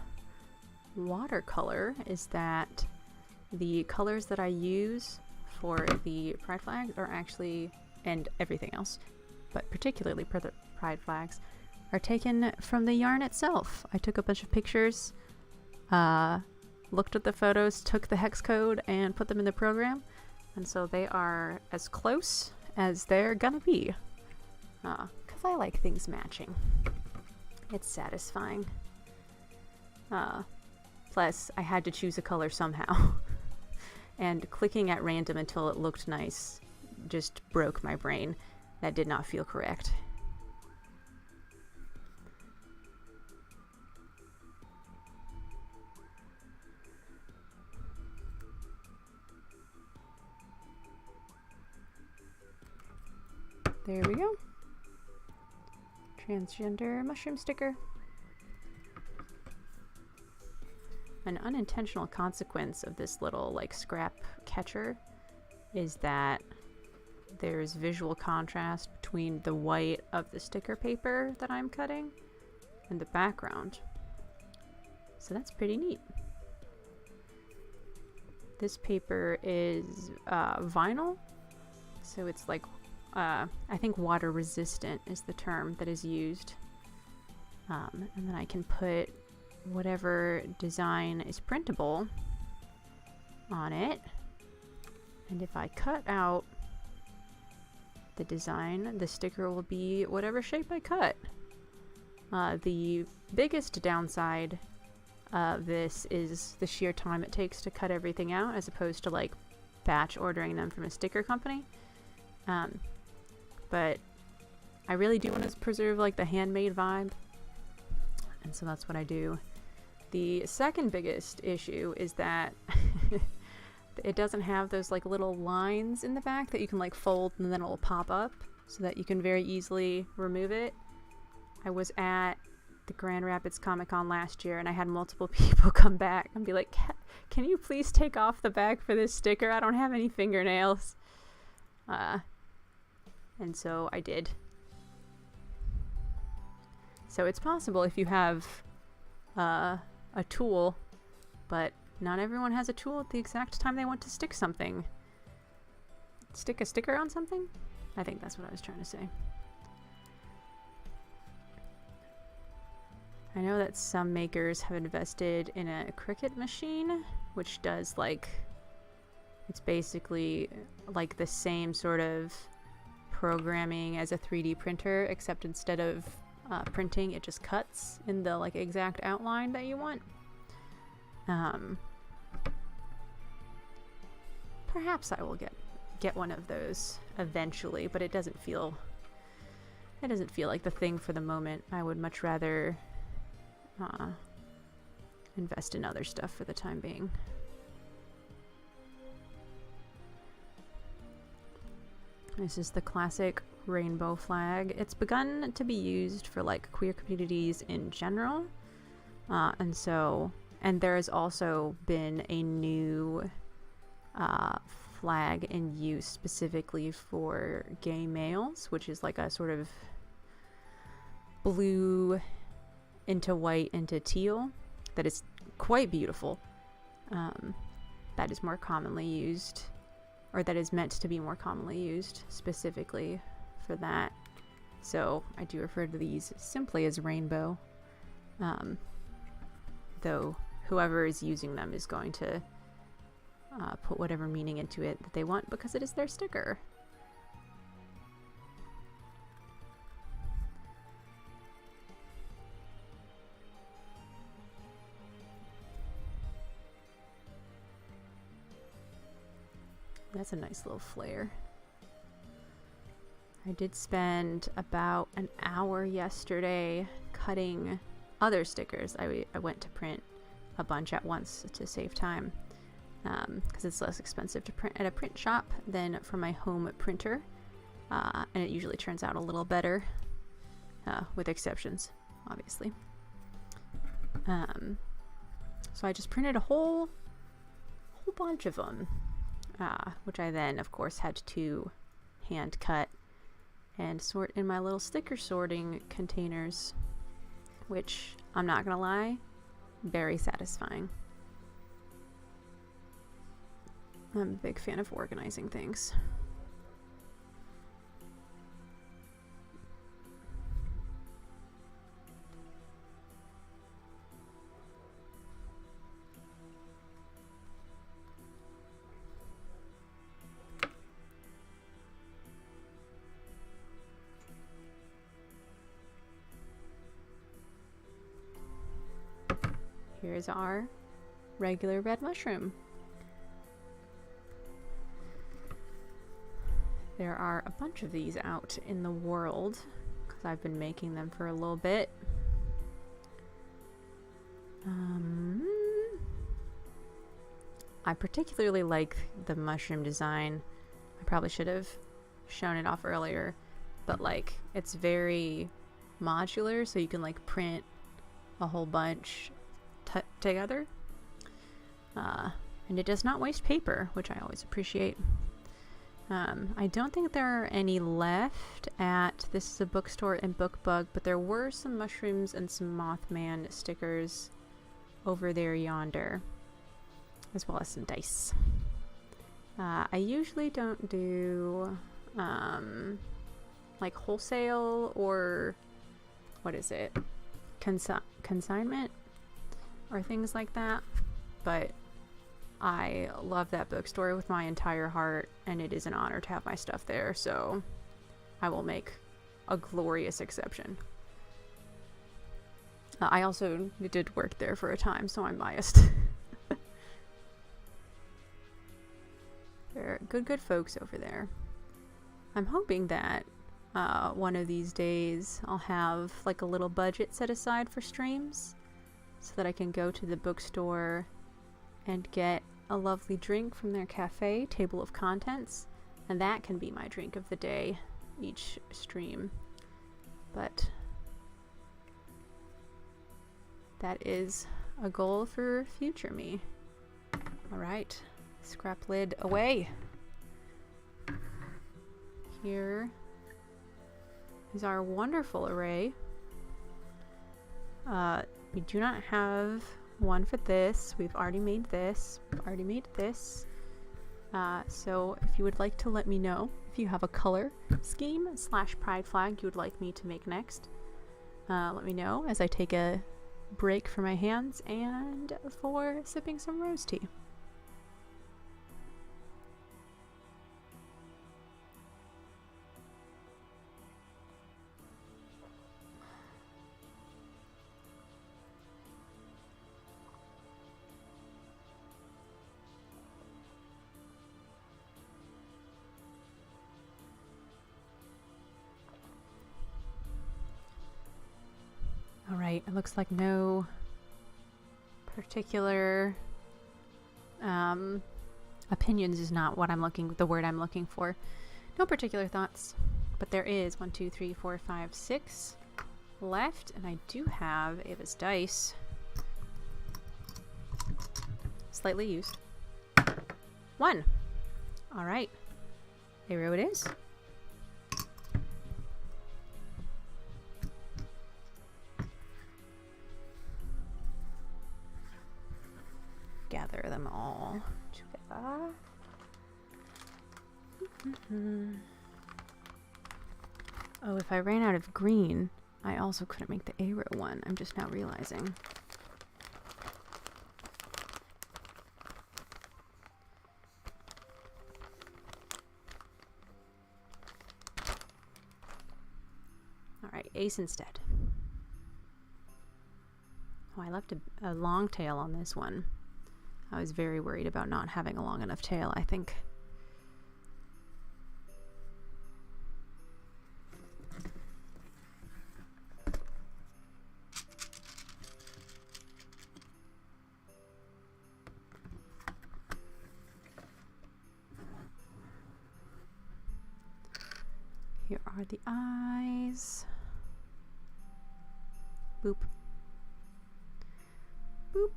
watercolor is that the colors that I use for the pride flags are actually, and everything else, but particularly for the pride flags, are taken from the yarn itself. I took a bunch of pictures, looked at the photos, took the hex code, and put them in the program, and so they are as close as they're gonna be, because I like things matching. It's satisfying. Plus, I had to choose a color somehow. And clicking at random until it looked nice just broke my brain. That did not feel correct. There we go. Transgender mushroom sticker. An unintentional consequence of this little like scrap catcher is that there's visual contrast between the white of the sticker paper that I'm cutting and the background. So that's pretty neat. This paper is vinyl, so it's like I think water resistant is the term that is used. And then I can put whatever design is printable on it, and if I cut out the design, the sticker will be whatever shape I cut. The biggest downside of this is the sheer time it takes to cut everything out, as opposed to like batch ordering them from a sticker company. But I really do want to preserve like the handmade vibe, and so that's what I do. The second biggest issue is that it doesn't have those like little lines in the back that you can like fold and then it will pop up so that you can very easily remove it. I was at the Grand Rapids Comic-Con last year and I had multiple people come back and be like, can you please take off the back for this sticker? I don't have any fingernails. And so I did. So it's possible if you have a tool, but not everyone has a tool at the exact time they want to stick something. Stick a sticker on something? I think that's what I was trying to say. I know that some makers have invested in a Cricut machine, which does like, it's basically like the same sort of programming as a 3D printer, except instead of printing, it just cuts in the like exact outline that you want. Perhaps I will get one of those eventually, but it doesn't feel like the thing for the moment. I would much rather invest in other stuff for the time being. This is the classic rainbow flag. It's begun to be used for like queer communities in general, and there has also been a new flag in use specifically for gay males, which is like a sort of blue into white into teal that is quite beautiful. That is more commonly used, or that is meant to be more commonly used specifically for that. So I do refer to these simply as rainbow, though whoever is using them is going to put whatever meaning into it that they want because it is their sticker. That's a nice little flare. I did spend about an hour yesterday cutting other stickers. I went to print a bunch at once to save time, because it's less expensive to print at a print shop than from my home printer, and it usually turns out a little better, with exceptions, obviously. So I just printed a whole bunch of them, which I then, of course, had to hand cut and sort in my little sticker sorting containers, which, I'm not gonna lie, very satisfying. I'm a big fan of organizing things. Here's our regular red mushroom. There are a bunch of these out in the world because I've been making them for a little bit. I particularly like the mushroom design. I probably should have shown it off earlier. but like it's very modular, so you can like print a whole bunch together. And it does not waste paper, which I always appreciate. I don't think there are any left at, this is a bookstore in Bookbug, but there were some mushrooms and some Mothman stickers over there yonder, as well as some dice. I usually don't do like wholesale or what is it, consignment or things like that, but I love that bookstore with my entire heart, and it is an honor to have my stuff there, so I will make a glorious exception. I also did work there for a time, so I'm biased. They're good folks over there. I'm hoping that one of these days I'll have like a little budget set aside for streams so that I can go to the bookstore and get a lovely drink from their cafe, table of contents, and that can be my drink of the day each stream. But that is a goal for future me. Alright, scrap lid away. Here is our wonderful array. We do not have one for this. We've already made this. We've already made this. So if you would like to let me know if you have a color scheme / pride flag you would like me to make next, let me know as I take a break for my hands and for sipping some rose tea. Alright, it looks like no particular opinions is not what the word I'm looking for. No particular thoughts, but there is 1, 2, 3, 4, 5, 6 left, and I do have Ava's dice. Slightly used. 1. Alright. Here it is. Gather them all together. Oh, if I ran out of green, I also couldn't make the arrow one. I'm just now realizing. Alright, ace instead. Oh, I left a long tail on this one. I was very worried about not having a long enough tail, I think. Here are the eyes. Boop. Boop.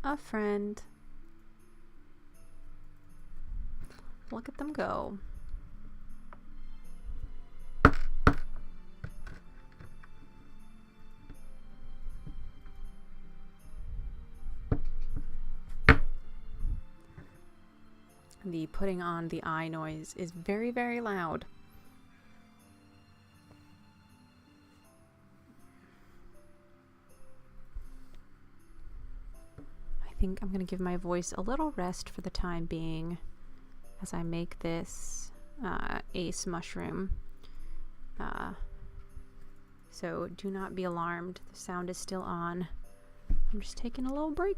A friend. Look at them go. The putting on the eye noise is very, very loud. I think I'm going to give my voice a little rest for the time being as I make this ace mushroom. So do not be alarmed. The sound is still on. I'm just taking a little break.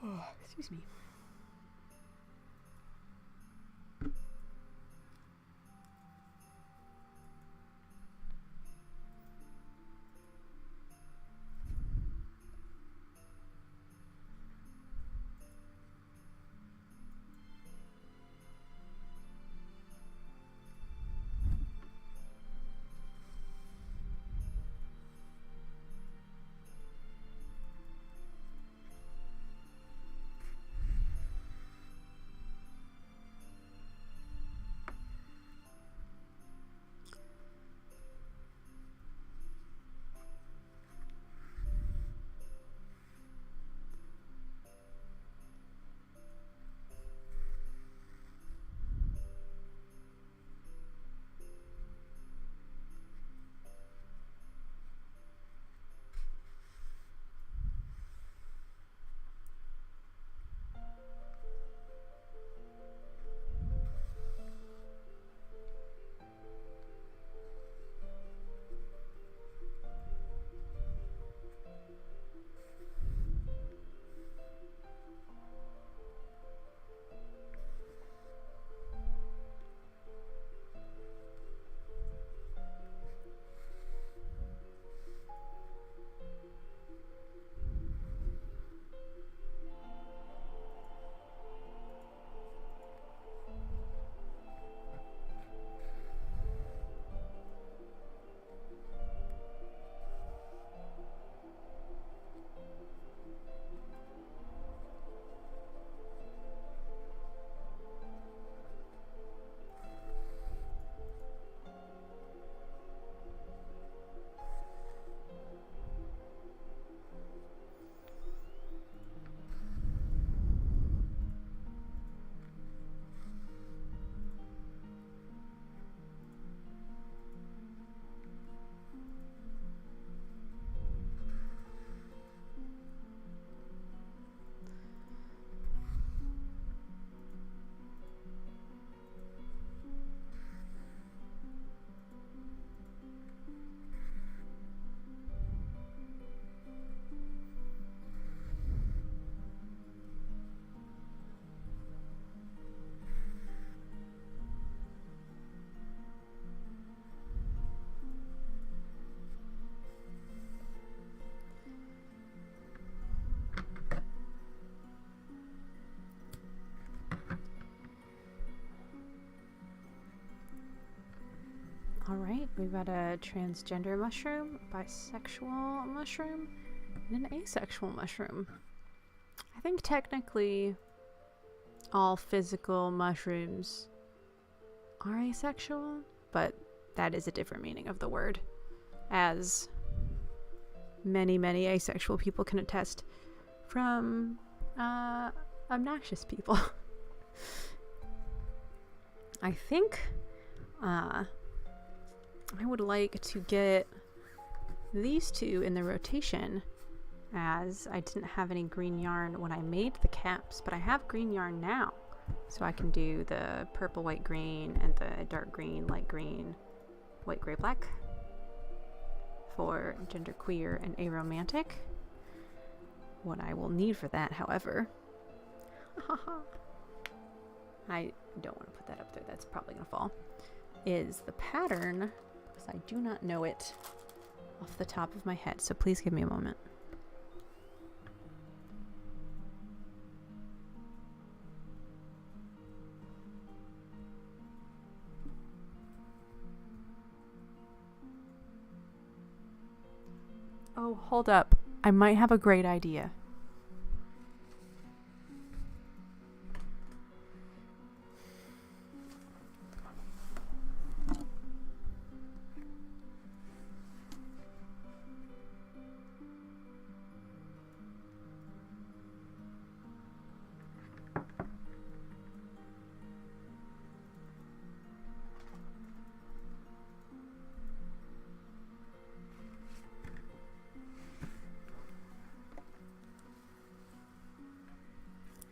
Oh, excuse me. All right, we've got a transgender mushroom, a bisexual mushroom, and an asexual mushroom. I think technically all physical mushrooms are asexual, but that is a different meaning of the word, as many asexual people can attest from obnoxious people. I think I would like to get these two in the rotation, as I didn't have any green yarn when I made the caps, but I have green yarn now, so I can do the purple, white, green, and the dark green, light green, white, gray, black for genderqueer and aromantic. What I will need for that, however, I don't want to put that up there, that's probably gonna fall, is the pattern, because I do not know it off the top of my head, so please give me a moment. Oh, hold up. I might have a great idea.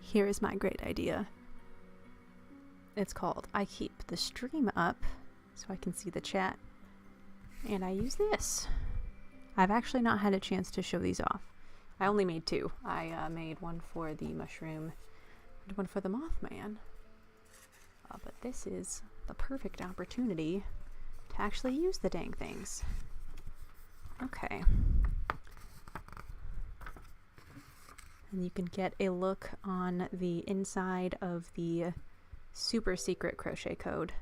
Here is my great idea. It's called I Keep the Stream Up so I can see the chat, and I use this. I've actually not had a chance to show these off. I only made two. I made one for the mushroom and one for the Mothman. But this is the perfect opportunity to actually use the dang things. Okay. And you can get a look on the inside of the super secret crochet code.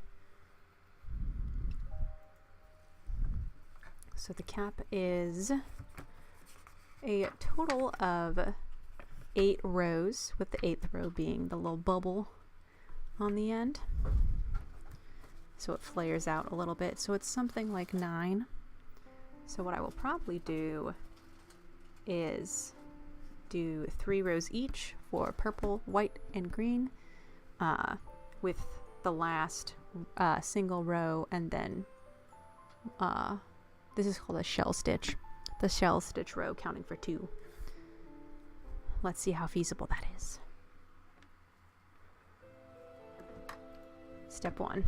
So the cap is a total of 8 rows, with the 8th row being the little bubble on the end. So it flares out a little bit. So it's something like 9. So what I will probably do is do 3 rows each for purple, white, and green, with the last single row, and then this is called a shell stitch. The shell stitch row counting for 2. Let's see how feasible that is. Step 1.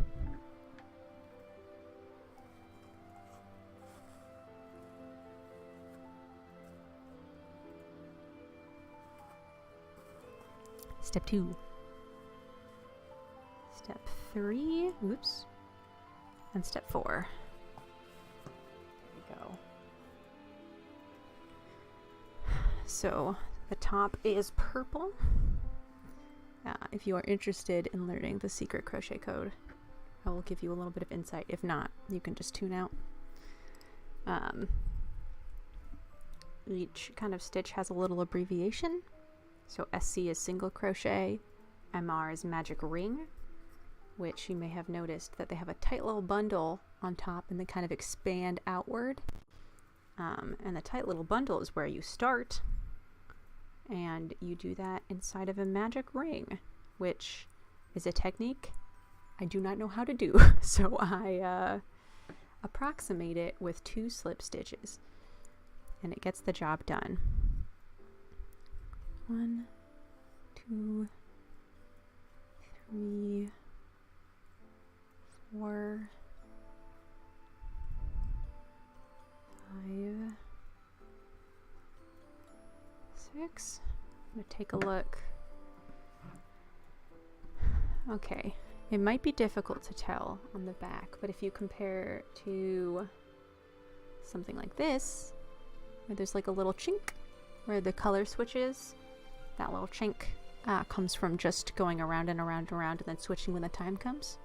Step 2. Step 3. Oops. And step 4. There we go. So the top is purple. If you are interested in learning the secret crochet code, I will give you a little bit of insight. If not, you can just tune out. Each kind of stitch has a little abbreviation. So SC is single crochet, MR is magic ring, which you may have noticed that they have a tight little bundle on top and they kind of expand outward. And the tight little bundle is where you start, and you do that inside of a magic ring, which is a technique I do not know how to do. So I approximate it with 2 slip stitches, and it gets the job done. 1, 2, 3, 4, 5, 6. I'm gonna take a look. Okay, it might be difficult to tell on the back, but if you compare to something like this, where there's like a little chink where the color switches, that little chink comes from just going around and around and around and then switching when the time comes.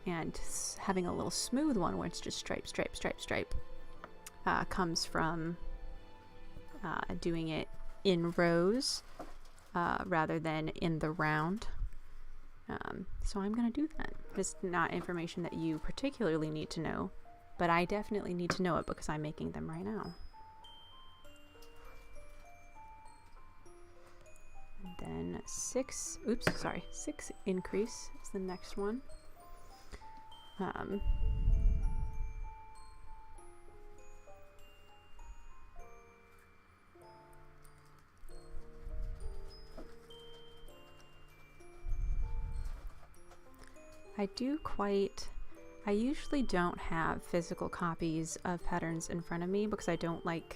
and having a little smooth one where it's just stripe, stripe, stripe, stripe comes from doing it in rows rather than in the round. So I'm going to do that. It's not information that you particularly need to know, but I definitely need to know it because I'm making them right now. And then 6 increase is the next one. I usually don't have physical copies of patterns in front of me because I don't like,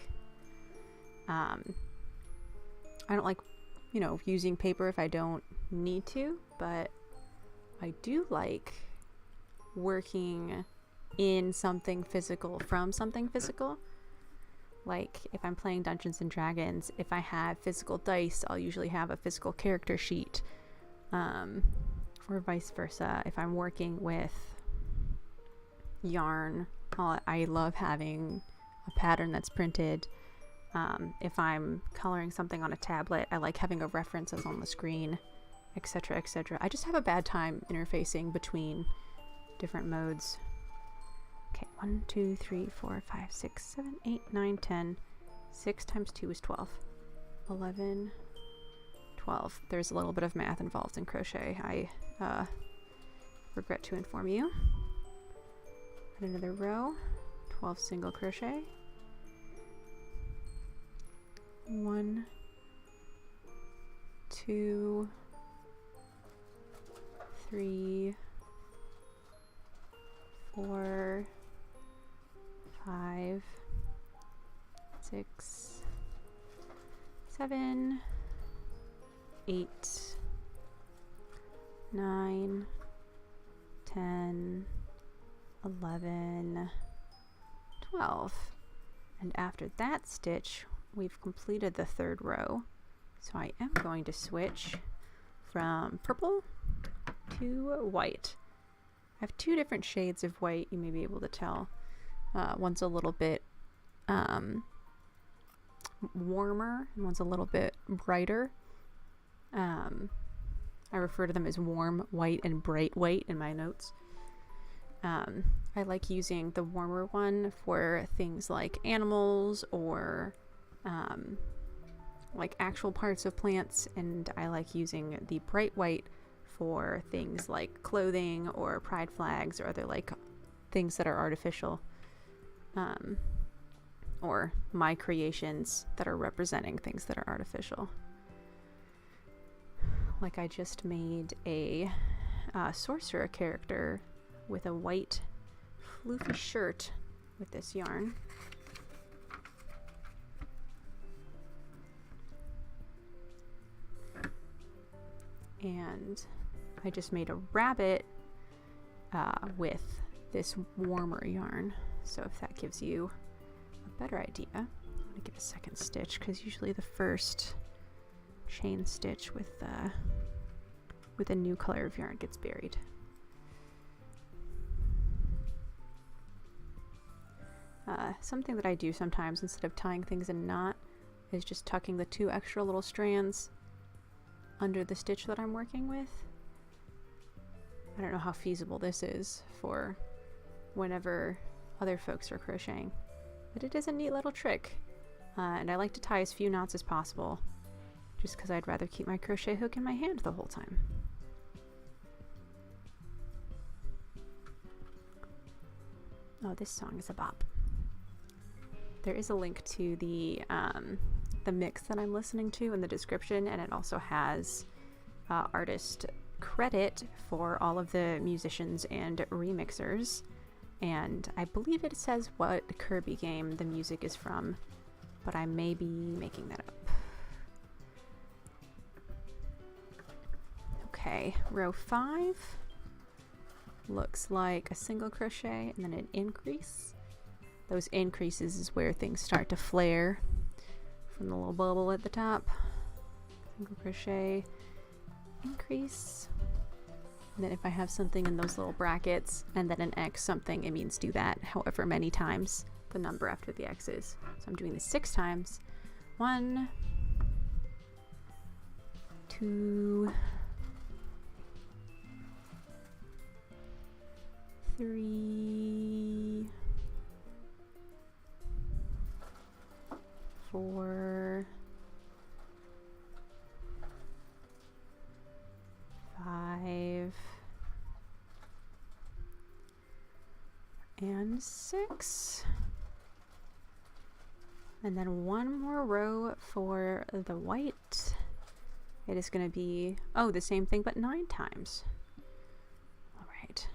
you know, using paper if I don't need to, but I do like working in something physical from something physical. Like if I'm playing Dungeons and Dragons, if I have physical dice, I'll usually have a physical character sheet. Or vice versa. If I'm working with yarn, I love having a pattern that's printed. If I'm coloring something on a tablet, I like having a reference as on the screen, etc., etc. I just have a bad time interfacing between different modes. Okay, 1, 2, 3, 4, 5, 6, 7, 8, 9, 10. 6 times 2 is 12. 11, 12. There's a little bit of math involved in crochet. I regret to inform you. Add another row, 12 single crochet. 1, 2, 3, 4, 5, 6, 7, 8, 9, 10, 11, 12. And after that stitch, we've completed the third row. So I am going to switch from purple to white. I have 2 different shades of white, you may be able to tell. One's a little bit warmer, and one's a little bit brighter. I refer to them as warm white and bright white in my notes. I like using the warmer one for things like animals or like actual parts of plants, and I like using the bright white for things like clothing or pride flags or other like things that are artificial, or my creations that are representing things that are artificial. Like I just made a sorcerer character with a white floofy shirt with this yarn. And I just made a rabbit with this warmer yarn. So if that gives you a better idea, I'm gonna give a second stitch because usually the first chain stitch with a new color of yarn gets buried. Something that I do sometimes instead of tying things in a knot is just tucking the 2 extra little strands under the stitch that I'm working with. I don't know how feasible this is for whenever other folks are crocheting, but it is a neat little trick, and I like to tie as few knots as possible just because I'd rather keep my crochet hook in my hand the whole time. Oh, this song is a bop. There is a link to the mix that I'm listening to in the description, and it also has artist credit for all of the musicians and remixers, and I believe it says what Kirby game the music is from, but I may be making that up. Okay, row 5 looks like a single crochet and then an increase. Those increases is where things start to flare from the little bubble at the top. Single crochet, increase, And then if I have something in those little brackets and then an X something, it means do that however many times the number after the X is. So I'm doing this 6 times. 1, 2, 3, 4, 5, and 6. And then one more row for the white. It is going to be, oh, the same thing, but 9 times. All right.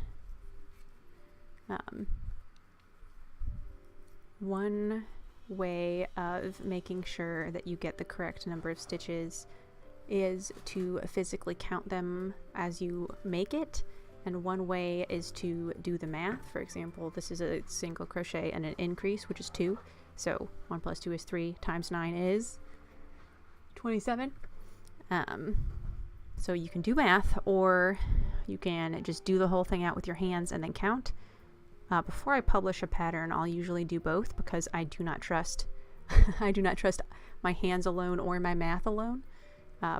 One way of making sure that you get the correct number of stitches is to physically count them as you make it, and one way is to do the math. For example, this is a single crochet and an increase, which is 2, so 1 plus 2 is 3 times 9 is 27. So you can do math, or you can just do the whole thing out with your hands and then count. Before I publish a pattern, I'll usually do both, because I do not trust I do not trust my hands alone or my math alone,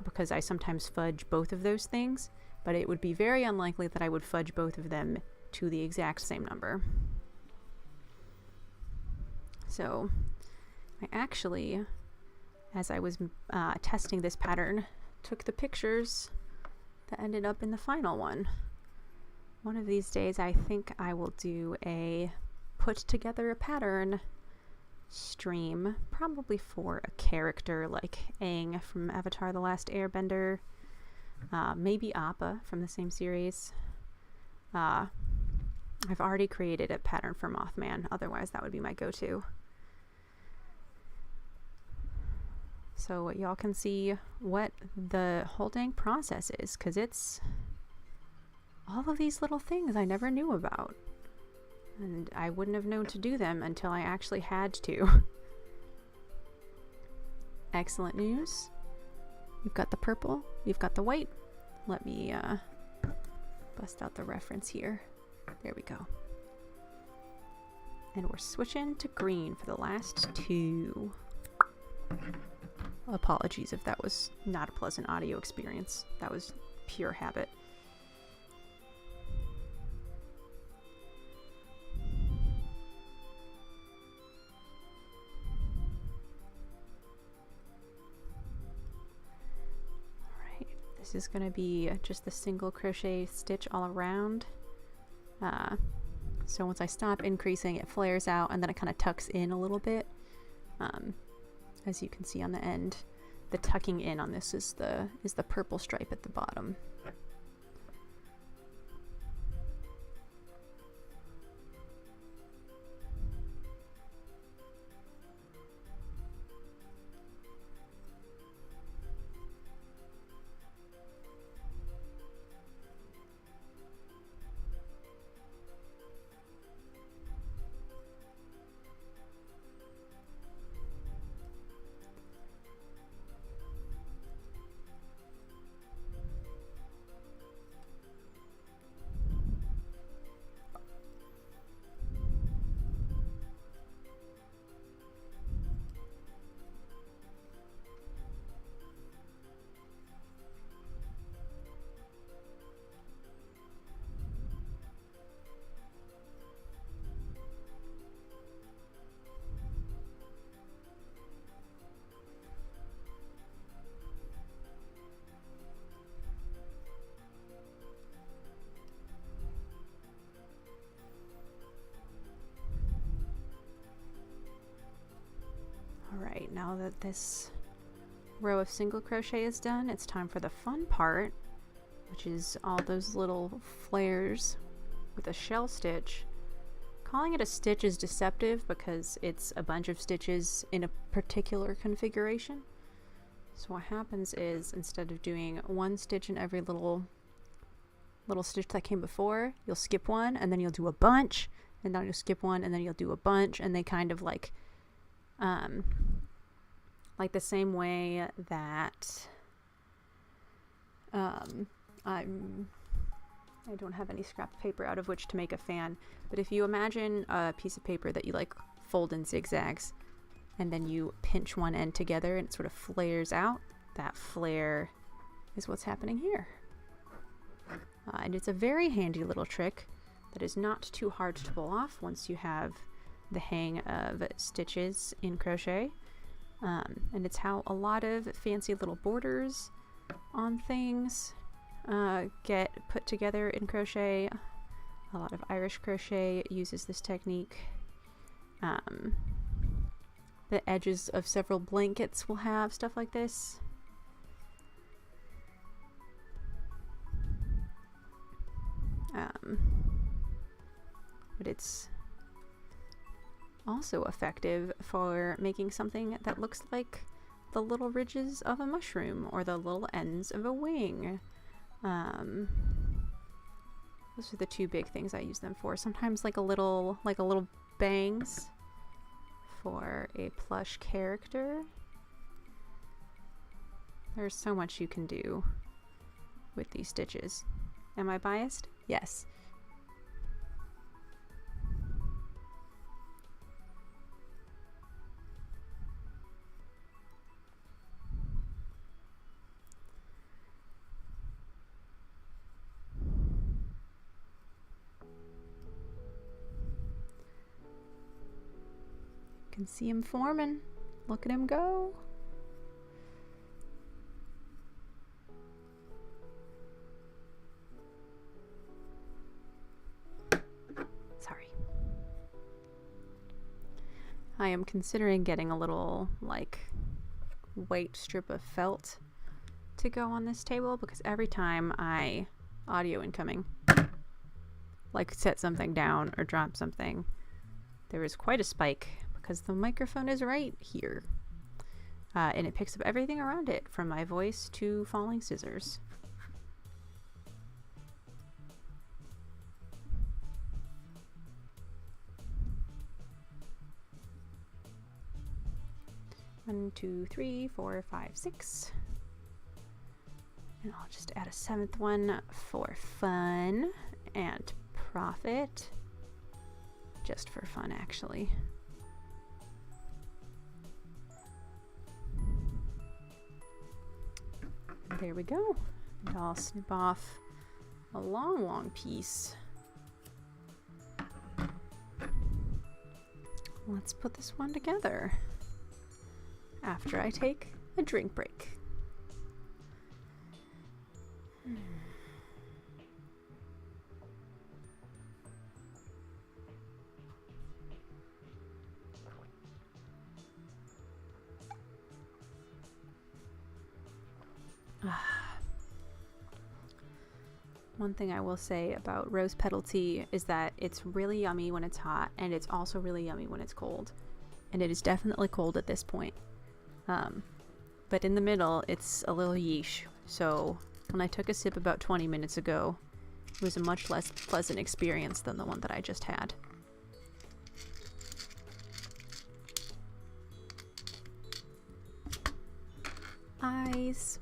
because I sometimes fudge both of those things, but it would be very unlikely that I would fudge both of them to the exact same number. So I actually, as I was testing this pattern, took the pictures that ended up in the final one. One of these days I think I will do a put together a pattern stream, probably for a character like Aang from Avatar: The Last Airbender, maybe Appa from the same series. I've already created a pattern for Mothman, otherwise that would be my go-to. So y'all can see what the whole dang process is, because it's all of these little things I never knew about. And I wouldn't have known to do them until I actually had to. Excellent news. We've got the purple, we've got the white. Let me bust out the reference here. There we go. And we're switching to green for the last 2. Apologies if that was not a pleasant audio experience. That was pure habit. Alright, this is going to be just the single crochet stitch all around. So once I stop increasing, it flares out and then it kind of tucks in a little bit. As you can see on the end, the tucking in on this is the purple stripe at the bottom. Alright, now that this row of single crochet is done, it's time for the fun part, which is all those little flares with a shell stitch. Calling it a stitch is deceptive because it's a bunch of stitches in a particular configuration. So what happens is, instead of doing one stitch in every little stitch that came before, you'll skip one and then you'll do a bunch, and then you'll skip one and then you'll do a bunch, and they kind of like the same way that I don't have any scrap paper out of which to make a fan, but if you imagine a piece of paper that you like fold in zigzags, and then you pinch one end together and it sort of flares out, that flare is what's happening here. And it's a very handy little trick that is not too hard to pull off once you have the hang of stitches in crochet. And it's how a lot of fancy little borders on things get put together in crochet. A lot of Irish crochet uses this technique. The edges of several blankets will have stuff like this. But it's also effective for making something that looks like the little ridges of a mushroom or the little ends of a wing. Those are the two big things I use them for. Sometimes like a little bangs for a plush character. There's so much you can do with these stitches. Am I biased? Yes. Can see him forming. Look at him go. Sorry. I am considering getting a little like white strip of felt to go on this table, because every time I audio incoming like set something down or drop something, there is quite a spike because the microphone is right here. And it picks up everything around it, from my voice to falling scissors. One, two, three, four, five, six. And I'll just add a seventh one for fun and profit. Just for fun, actually. There we go. And I'll snip off a long piece. Let's put this one together after I take a drink break. One thing I will say about rose petal tea is that it's really yummy when it's hot, and it's also really yummy when it's cold. And it is definitely cold at this point. But in the middle, it's a little yeesh. So when I took a sip about 20 minutes ago, it was a much less pleasant experience than the one that I just had. Eyes.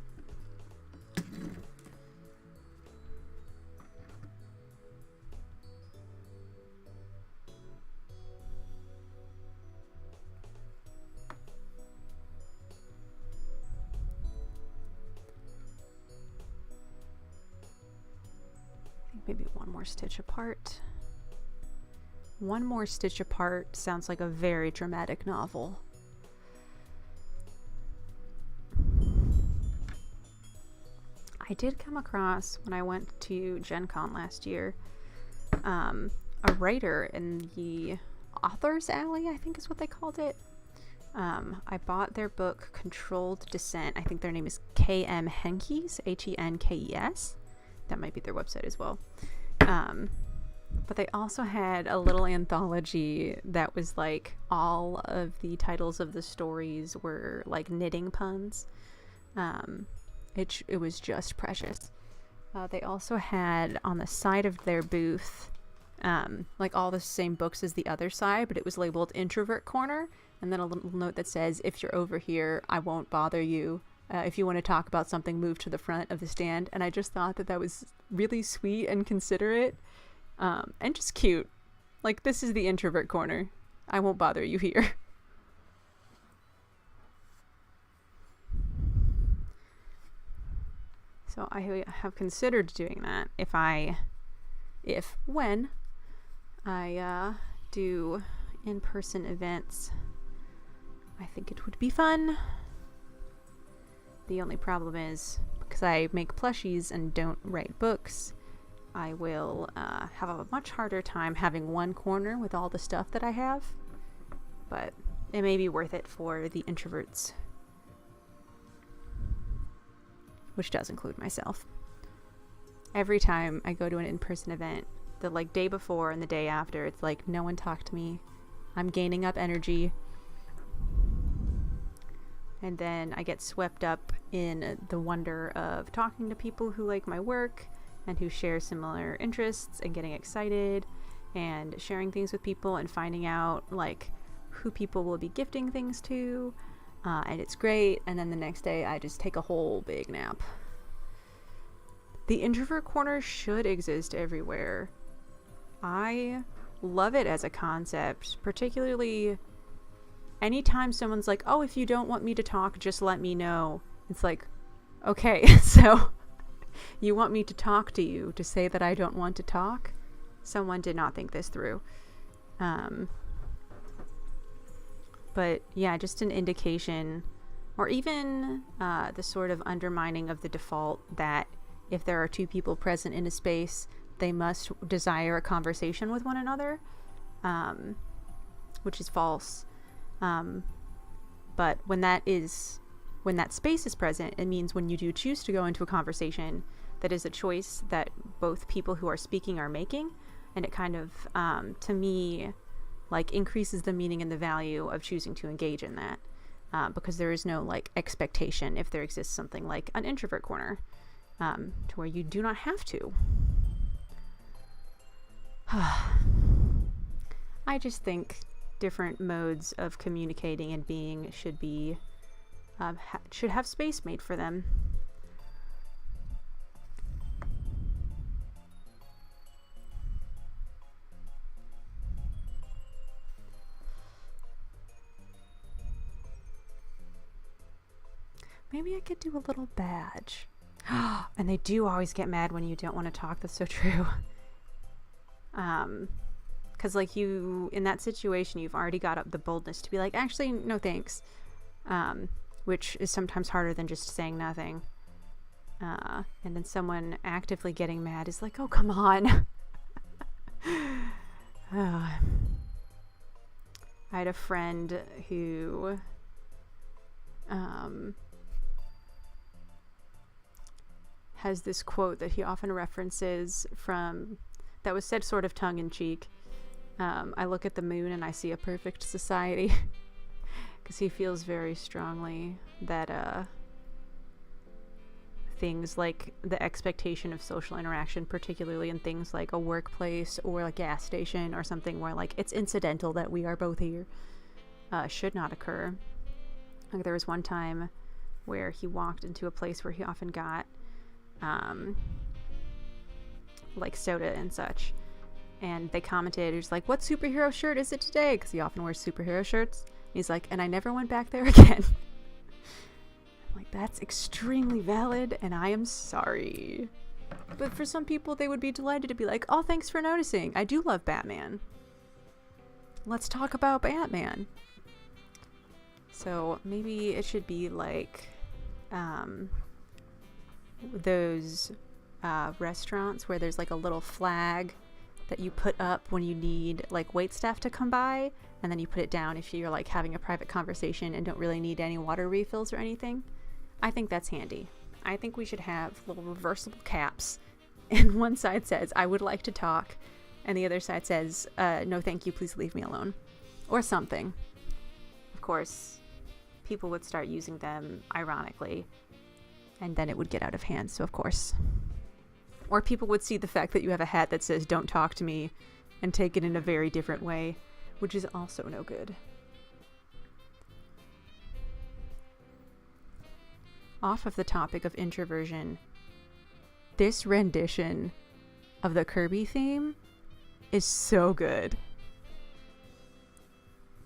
Maybe one more stitch apart. One more stitch apart sounds like a very dramatic novel. I did come across, when I went to Gen Con last year, a writer in the Author's Alley, I think is what they called it. I bought their book Controlled Descent. I think their name is K.M. Henkes, Henkes. That might be their website as well. But they also had a little anthology that was like all of the titles of the stories were like knitting puns. It was just precious. They also had on the side of their booth like all the same books as the other side, but it was labeled Introvert Corner, and then a little note that says, "If you're over here, I won't bother you. if you want to talk about something, move to the front of the stand. And I just thought that that was really sweet and considerate, and just cute. Like, this is the introvert corner. I won't bother you here. So I have considered doing that when I do in-person events. I think it would be fun. The only problem is, because I make plushies and don't write books, I will have a much harder time having one corner with all the stuff that I have. But it may be worth it for the introverts, which does include myself. Every time I go to an in-person event, the day before and the day after, it's like, no one talked to me. I'm gaining up energy. And then I get swept up in the wonder of talking to people who like my work and who share similar interests, and getting excited and sharing things with people and finding out who people will be gifting things to. And it's great. And then the next day I just take a whole big nap. The introvert corner should exist everywhere. I love it as a concept, particularly anytime someone's like, oh, if you don't want me to talk, just let me know. It's like, okay, so you want me to talk to you to say that I don't want to talk? Someone did not think this through. But yeah, just an indication, or even the sort of undermining of the default that if there are two people present in a space, they must desire a conversation with one another, which is false. But when that space is present, it means when you do choose to go into a conversation, that is a choice that both people who are speaking are making. And it kind of, to me, increases the meaning and the value of choosing to engage in that, because there is no expectation if there exists something like an introvert corner, to where you do not have to. I just think different modes of communicating and being should be should have space made for them. Maybe I could do a little badge. And they do always get mad when you don't want to talk. That's so true. Because you, in that situation, you've already got up the boldness to be like, actually, no thanks. Which is sometimes harder than just saying nothing. And then someone actively getting mad is like, oh, come on. I had a friend who has this quote that he often references that was said sort of tongue-in-cheek. I look at the moon and I see a perfect society. Because he feels very strongly that things like the expectation of social interaction, particularly in things like a workplace or a gas station or something where it's incidental that we are both here, should not occur. There was one time where he walked into a place where he often got soda and such, and they commented, he's like, what superhero shirt is it today? Because he often wears superhero shirts. He's like, and I never went back there again. I'm like, that's extremely valid, and I am sorry. But for some people, they would be delighted to be like, oh, thanks for noticing. I do love Batman. Let's talk about Batman. So maybe it should be those restaurants where there's a little flag that you put up when you need wait staff to come by, and then you put it down if you're having a private conversation and don't really need any water refills or anything. I think that's handy. I think we should have little reversible caps, and one side says, I would like to talk, and the other side says, no thank you, please leave me alone, or something. Of course, people would start using them ironically, and then it would get out of hand, so of course. Or people would see the fact that you have a hat that says, don't talk to me, and take it in a very different way, which is also no good. off of the topic of introversion, this rendition of the Kirby theme is so good.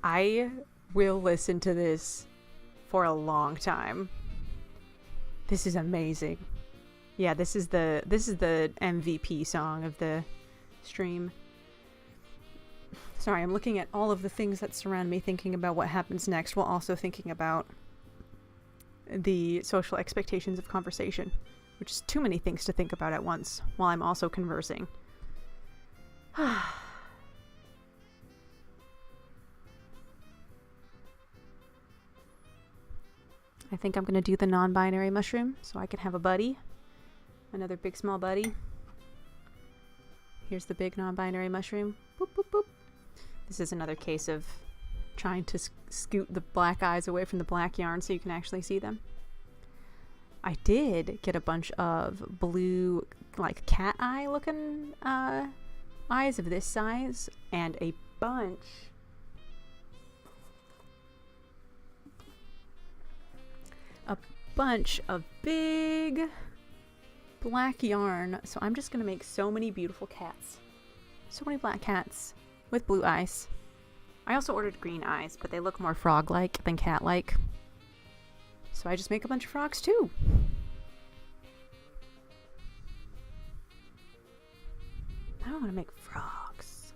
I will listen to this for a long time. This is amazing. Yeah, this is the MVP song of the stream. Sorry, I'm looking at all of the things that surround me, thinking about what happens next, while also thinking about the social expectations of conversation, which is too many things to think about at once while I'm also conversing. I think I'm going to do the non-binary mushroom so I can have a buddy. Another big small buddy. Here's the big non-binary mushroom. Boop, boop, boop. This is another case of trying to scoot the black eyes away from the black yarn so you can actually see them. I did get a bunch of blue, like cat eye looking eyes of this size, and a bunch of big black yarn. So I'm just gonna make so many beautiful cats. So many black cats with blue eyes. I also ordered green eyes, but they look more frog-like than cat-like. So I just make a bunch of frogs too. I don't want to make frogs.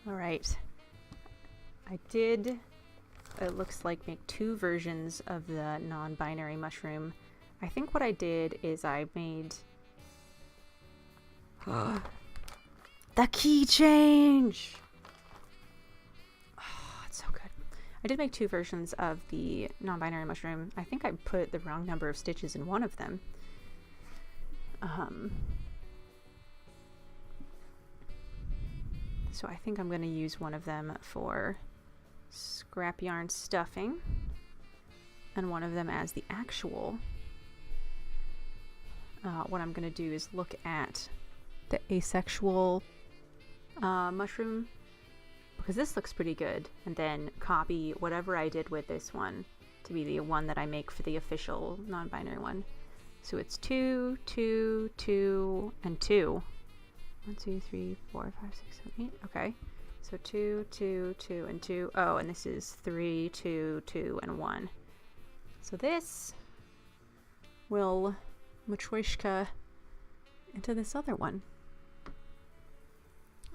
All right. I did, it looks like, make 2 versions of the non-binary mushroom. I think what I did is I made the key change. Oh, it's so good. I did make 2 versions of the non-binary mushroom. I think I put the wrong number of stitches in one of them. So I think I'm going to use one of them for scrap yarn stuffing and one of them as the actual. What I'm going to do is look at the asexual mushroom, because this looks pretty good, and then copy whatever I did with this one to be the one that I make for the official non-binary one. So it's 2, 2, 2, and 2. 1, 2, 3, 4, 5, 6, 7, 8. Okay. So 2, 2, 2, and 2. Oh, and this is 3, 2, 2, and 1. So this will matryoshka into this other one.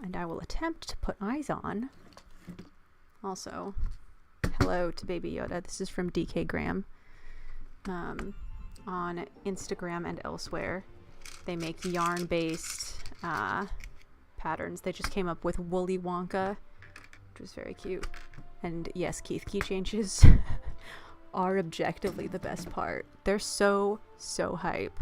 And I will attempt to put eyes on. Also, hello to Baby Yoda. This is from DK Graham. On Instagram and elsewhere, they make yarn-based patterns. They just came up with Woolly Wonka, which was very cute. And yes, Keith, key changes are objectively the best part. They're so hype.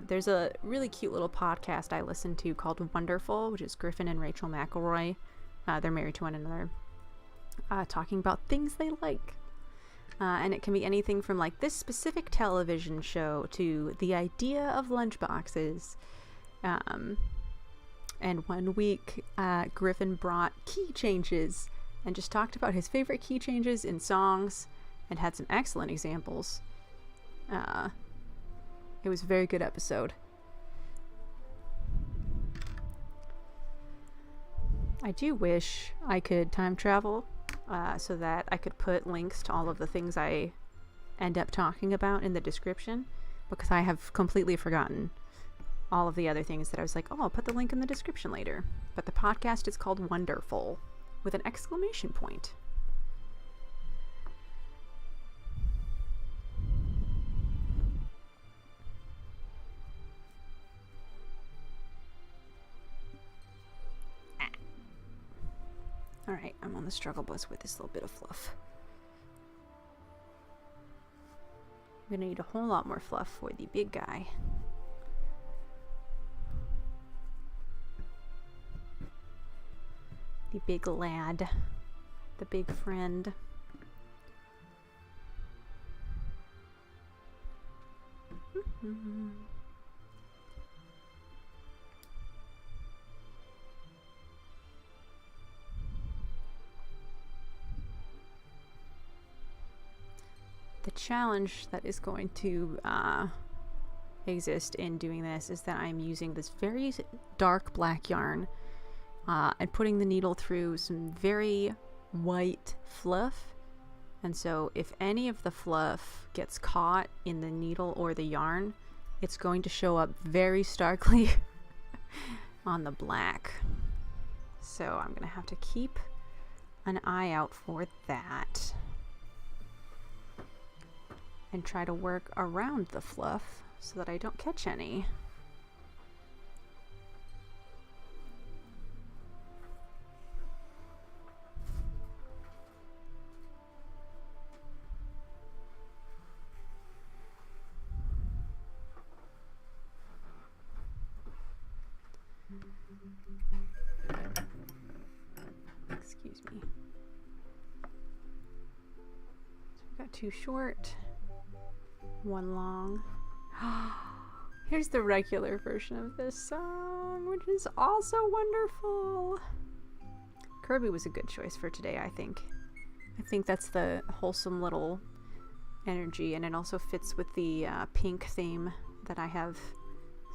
There's a really cute little podcast I listen to called Wonderful, which is Griffin and Rachel McElroy. They're married to one another, talking about things they like. And it can be anything from like this specific television show to the idea of lunchboxes. And one week, Griffin brought key changes and just talked about his favorite key changes in songs and had some excellent examples. It was a very good episode. I do wish I could time travel so that I could put links to all of the things I end up talking about in the description, because I have completely forgotten all of the other things that I was like, oh, I'll put the link in the description later. But the podcast is called Wonderful with an exclamation point. Alright, I'm on the struggle bus with this little bit of fluff. I'm gonna need a whole lot more fluff for the big guy. The big lad. The big friend. The challenge that is going to exist in doing this is that I'm using this very dark black yarn and putting the needle through some very white fluff. And so if any of the fluff gets caught in the needle or the yarn, it's going to show up very starkly on the black. So I'm going to have to keep an eye out for that and try to work around the fluff so that I don't catch any. Excuse me. So we got 2 short, 1 long. Here's the regular version of this song, which is also wonderful. Kirby was a good choice for today, I think. I think that's the wholesome little energy, and it also fits with the pink theme that I have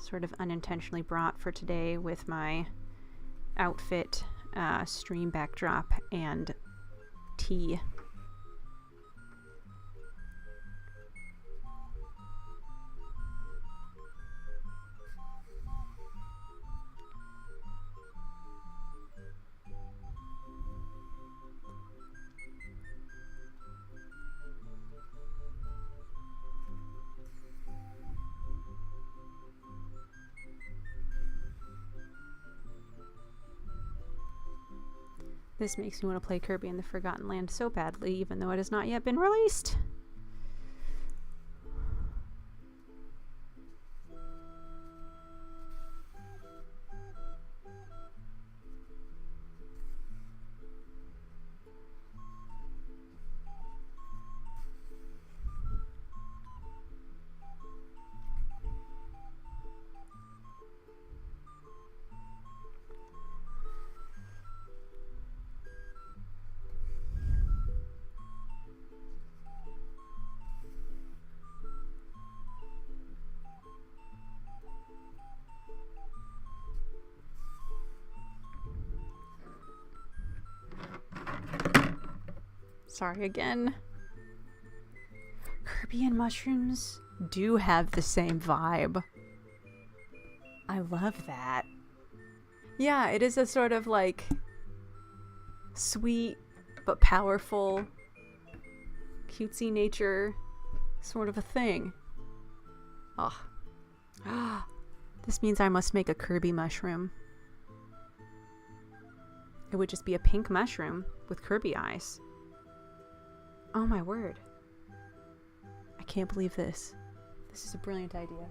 sort of unintentionally brought for today with my outfit, stream backdrop, and tea. This makes me want to play Kirby in the Forgotten Land so badly, even though it has not yet been released. Sorry again. Kirby and mushrooms do have the same vibe. I love that. Yeah, it is a sort of like sweet but powerful, cutesy nature sort of a thing. Oh. This means I must make a Kirby mushroom. It would just be a pink mushroom with Kirby eyes. Oh my word. I can't believe this. This is a brilliant idea.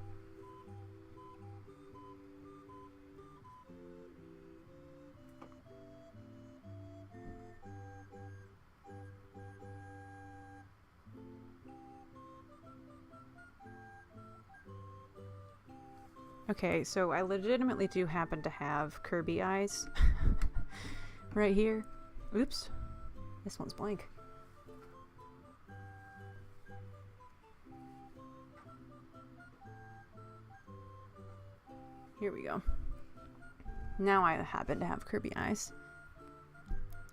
Okay, so I legitimately do happen to have Kirby eyes right here. Oops. This one's blank. Here we go. Now I happen to have Kirby eyes.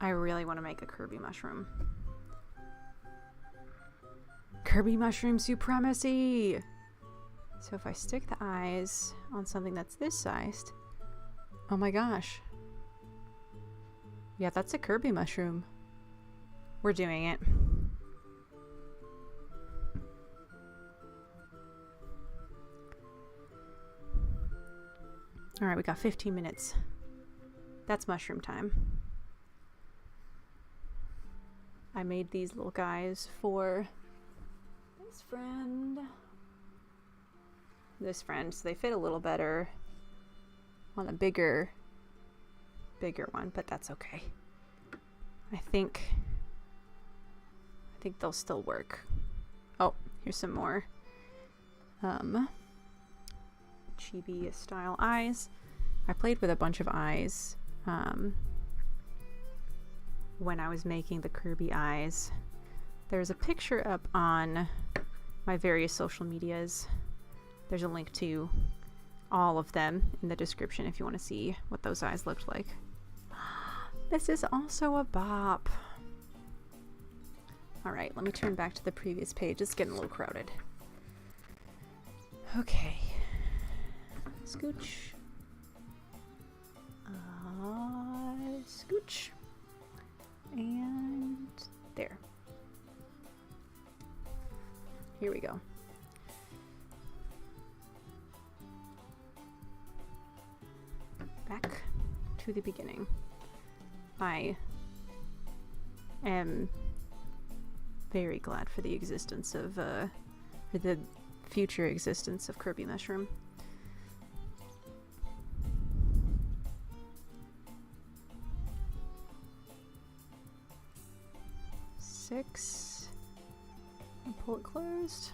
I really want to make a Kirby mushroom. Kirby mushroom supremacy! So if I stick the eyes on something that's this sized, oh my gosh. Yeah, that's a Kirby mushroom. We're doing it. Alright, we got 15 minutes. That's mushroom time. I made these little guys for this friend. This friend, so they fit a little better on a bigger one, but that's okay. I think they'll still work. Oh, here's some more chibi style eyes. I played with a bunch of eyes when I was making the Kirby eyes. there's a picture up on my various social medias. There's a link to all of them in the description if you want to see what those eyes looked like. This is also a bop. Alright, let me turn back to the previous page. It's getting a little crowded. Okay. Scooch. Scooch. And there. Here we go. Back to the beginning. I am very glad for the existence of, for the future existence of Kirby Mushroom. Six. And pull it closed.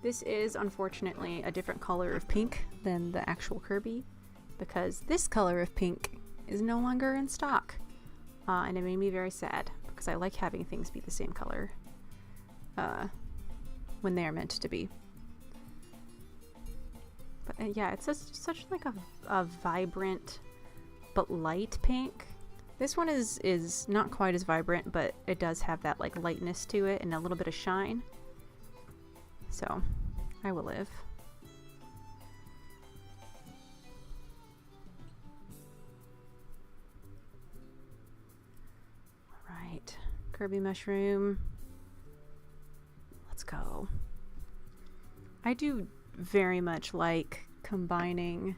This is unfortunately a different color of pink than the actual Kirby, because this color of pink is no longer in stock. And it made me very sad, because I like having things be the same color when they are meant to be. But yeah, it's such like a vibrant but light pink. This one is not quite as vibrant, but it does have that like lightness to it and a little bit of shine. So, I will live. Alright, Kirby Mushroom. Let's go. I do very much like combining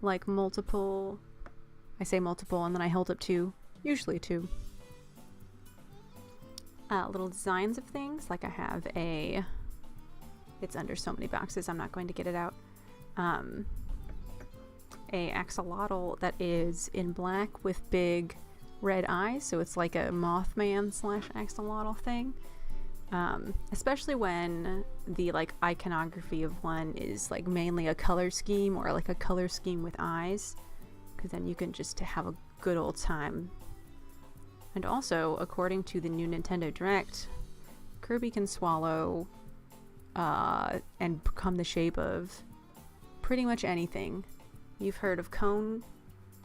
like multiple, I say multiple and then I held up two, usually two, little designs of things. Like I have a, it's under so many boxes, I'm not going to get it out, a axolotl that is in black with big red eyes, so it's like a Mothman / axolotl thing. Especially when the like iconography of one is like mainly a color scheme or like a color scheme with eyes, because then you can just have a good old time. And also, according to the new Nintendo Direct, Kirby can swallow and become the shape of pretty much anything. You've heard of cone,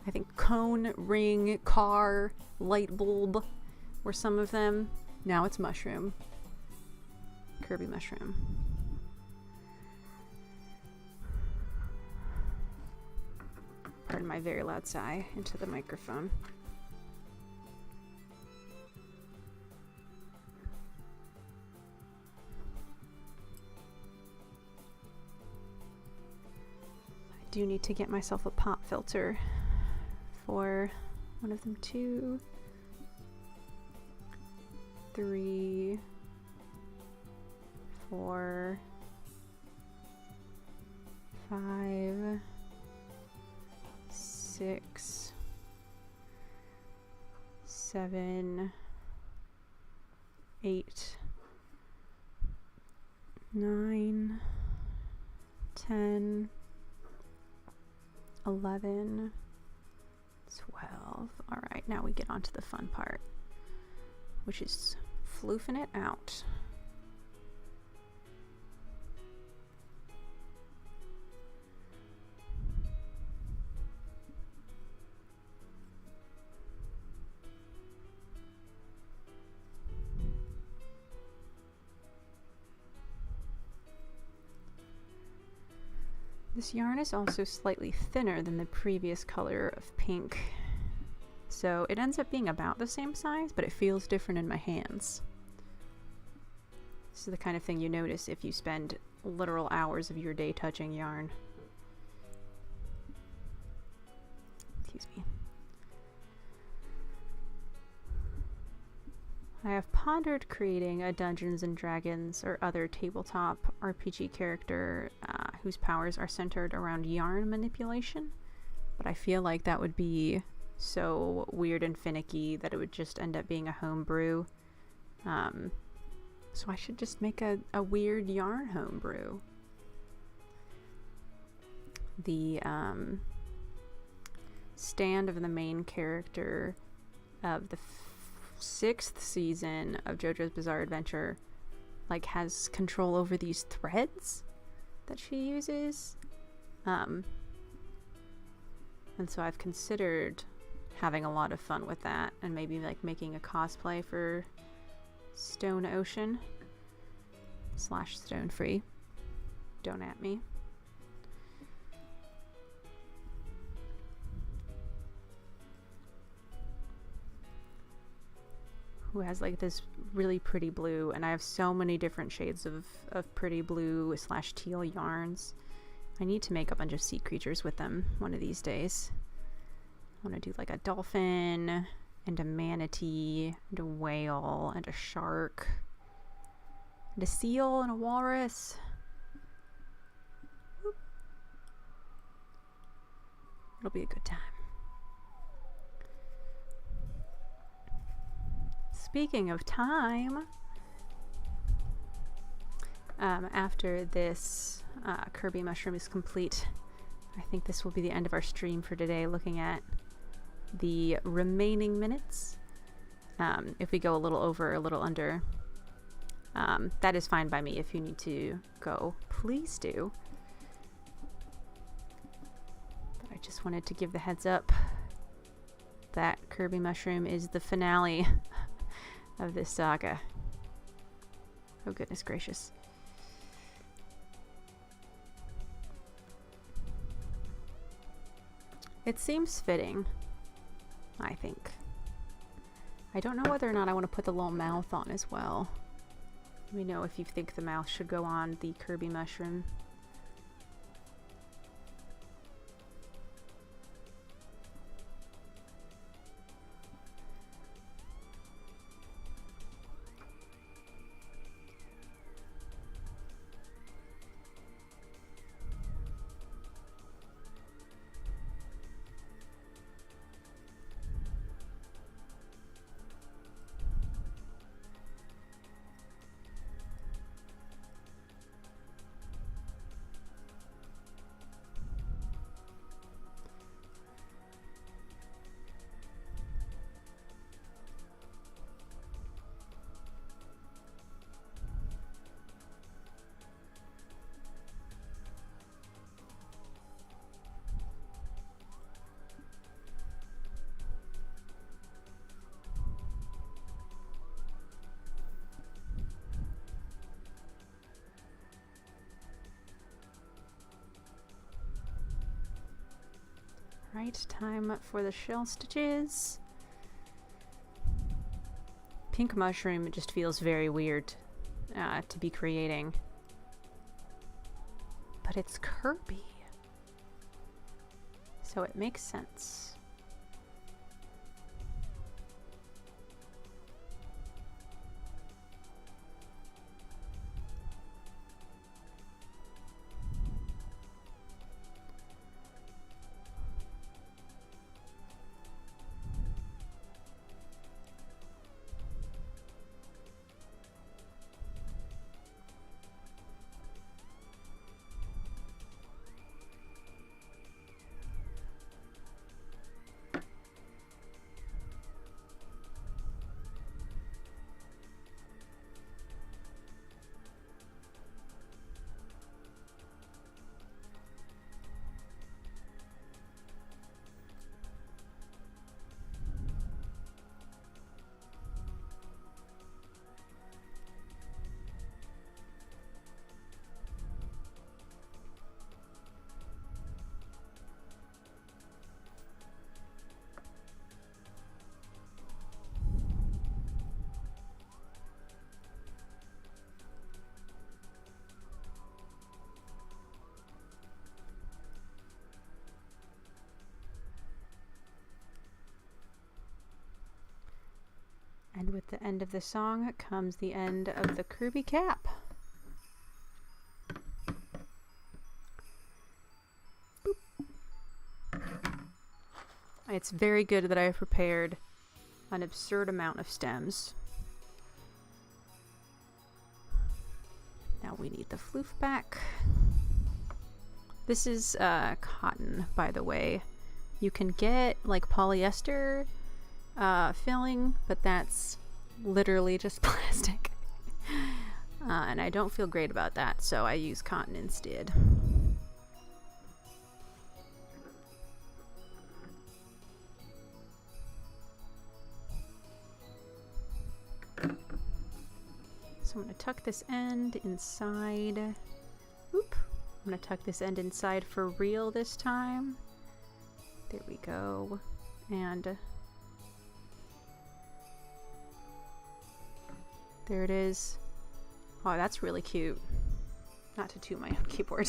I think cone, ring, car, light bulb were some of them. Now it's mushroom. Kirby Mushroom. Pardon my very loud sigh into the microphone. I do need to get myself a pop filter for one of them. 2, 3, 4, 5, 6, 7, 8, 9, 10, 11, 12. Alright, now we get on to the fun part, which is floofing it out. This yarn is also slightly thinner than the previous color of pink, so it ends up being about the same size, but it feels different in my hands. This is the kind of thing you notice if you spend literal hours of your day touching yarn. Excuse me. I have pondered creating a Dungeons & Dragons or other tabletop RPG character whose powers are centered around yarn manipulation, but I feel like that would be so weird and finicky that it would just end up being a homebrew. So I should just make a weird yarn homebrew. The stand of the main character of the 6th season of JoJo's Bizarre Adventure like has control over these threads that she uses. And so I've considered having a lot of fun with that and maybe like making a cosplay for Stone Ocean / Stone Free. Don't at me. Who has like this really pretty blue, and I have so many different shades of pretty blue / teal yarns. I need to make a bunch of sea creatures with them one of these days. I want to do like a dolphin and a manatee and a whale and a shark and a seal and a walrus. Whoop. It'll be a good time. Speaking of time, after this Kirby mushroom is complete, I think this will be the end of our stream for today, looking at the remaining minutes. If we go a little over, a little under, that is fine by me. If you need to go, please do. But I just wanted to give the heads up that Kirby mushroom is the finale of this saga. Oh goodness gracious. It seems fitting, I think. I don't know whether or not I want to put the little mouth on as well. Let me know if you think the mouth should go on the Kirby mushroom. Right, time for the shell stitches. Pink mushroom just feels very weird to be creating. But it's Kirby, so it makes sense. And with the end of the song comes the end of the Kirby cap. Boop. It's very good that I have prepared an absurd amount of stems. Now we need the floof back. This is cotton, by the way. You can get like polyester filling, but that's literally just plastic. And I don't feel great about that, so I use cotton instead. So I'm going to tuck this end inside. Oop. I'm going to tuck this end inside for real this time. There we go. And there it is. Oh, that's really cute. Not to toot my own keyboard.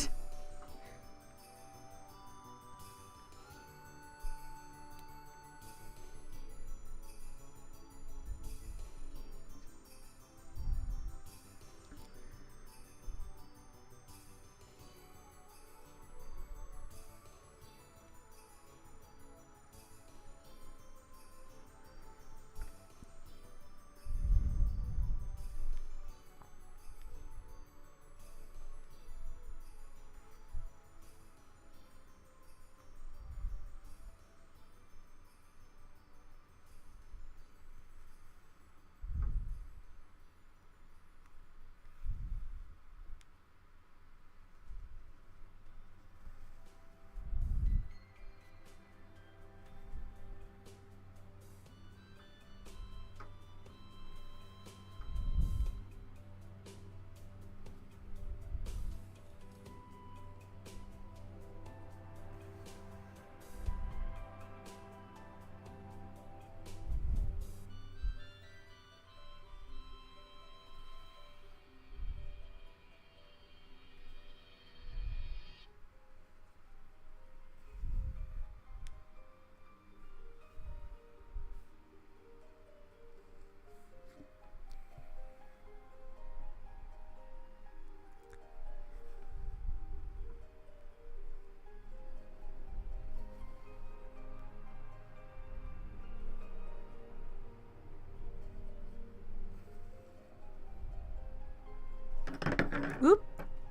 Oop!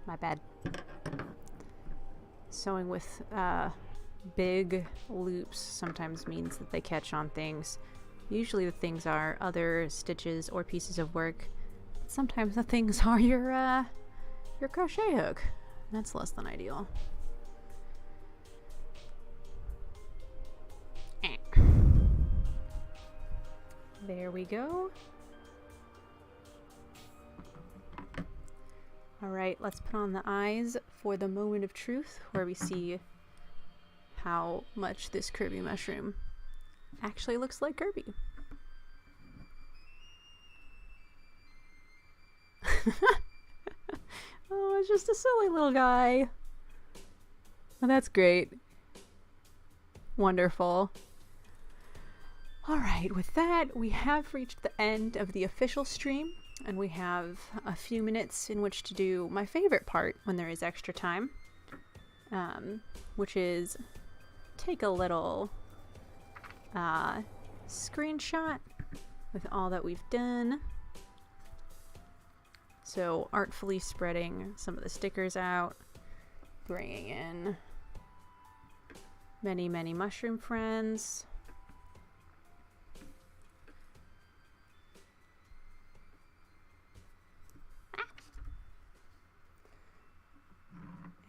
My bad. Sewing with big loops sometimes means that they catch on things. Usually the things are other stitches or pieces of work. Sometimes the things are your crochet hook. That's less than ideal. There we go. Alright, let's put on the eyes for the moment of truth where we see how much this Kirby mushroom actually looks like Kirby. Oh, it's just a silly little guy. Oh, that's great. Wonderful. Alright, with that, we have reached the end of the official stream. And we have a few minutes in which to do my favorite part when there is extra time, which is take a little screenshot with all that we've done. So artfully spreading some of the stickers out, bringing in many, many mushroom friends.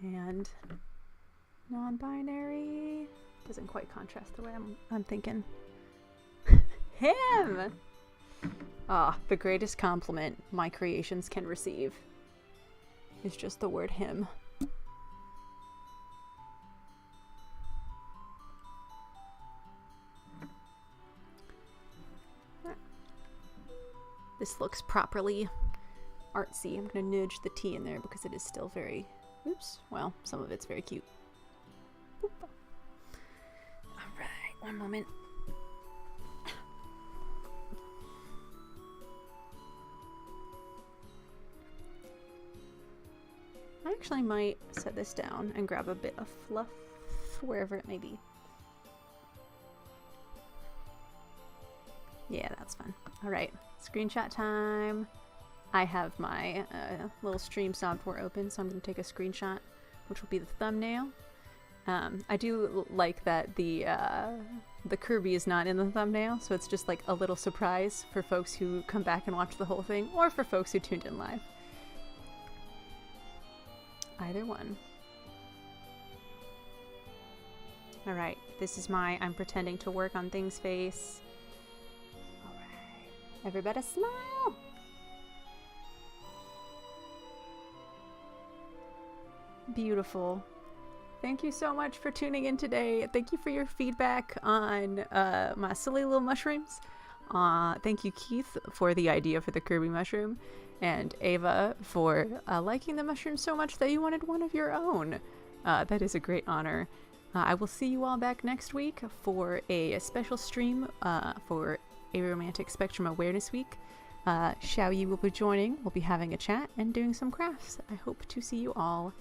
And non-binary doesn't quite contrast the way I'm thinking. Him! Ah, the greatest compliment my creations can receive is just the word him. This looks properly artsy. I'm gonna nudge the T in there because it is still very... Oops. Well, some of it's very cute. Boop. Alright, one moment. I actually might set this down and grab a bit of fluff wherever it may be. Yeah, that's fun. Alright, screenshot time. I have my little stream software open, so I'm going to take a screenshot, which will be the thumbnail. I do like that the Kirby is not in the thumbnail, so it's just like a little surprise for folks who come back and watch the whole thing, or for folks who tuned in live. Either one. Alright, this is my I'm pretending to work on things face. Alright, everybody smile! Beautiful. Thank you so much for tuning in today. Thank you for your feedback on my silly little mushrooms. Thank you, Keith, for the idea for the Kirby mushroom, and Ava for liking the mushroom so much that you wanted one of your own. That is a great honor. I will see you all back next week for a special stream for Aromantic Spectrum Awareness Week. Xiaoyi will be joining. We'll be having a chat and doing some crafts. I hope to see you all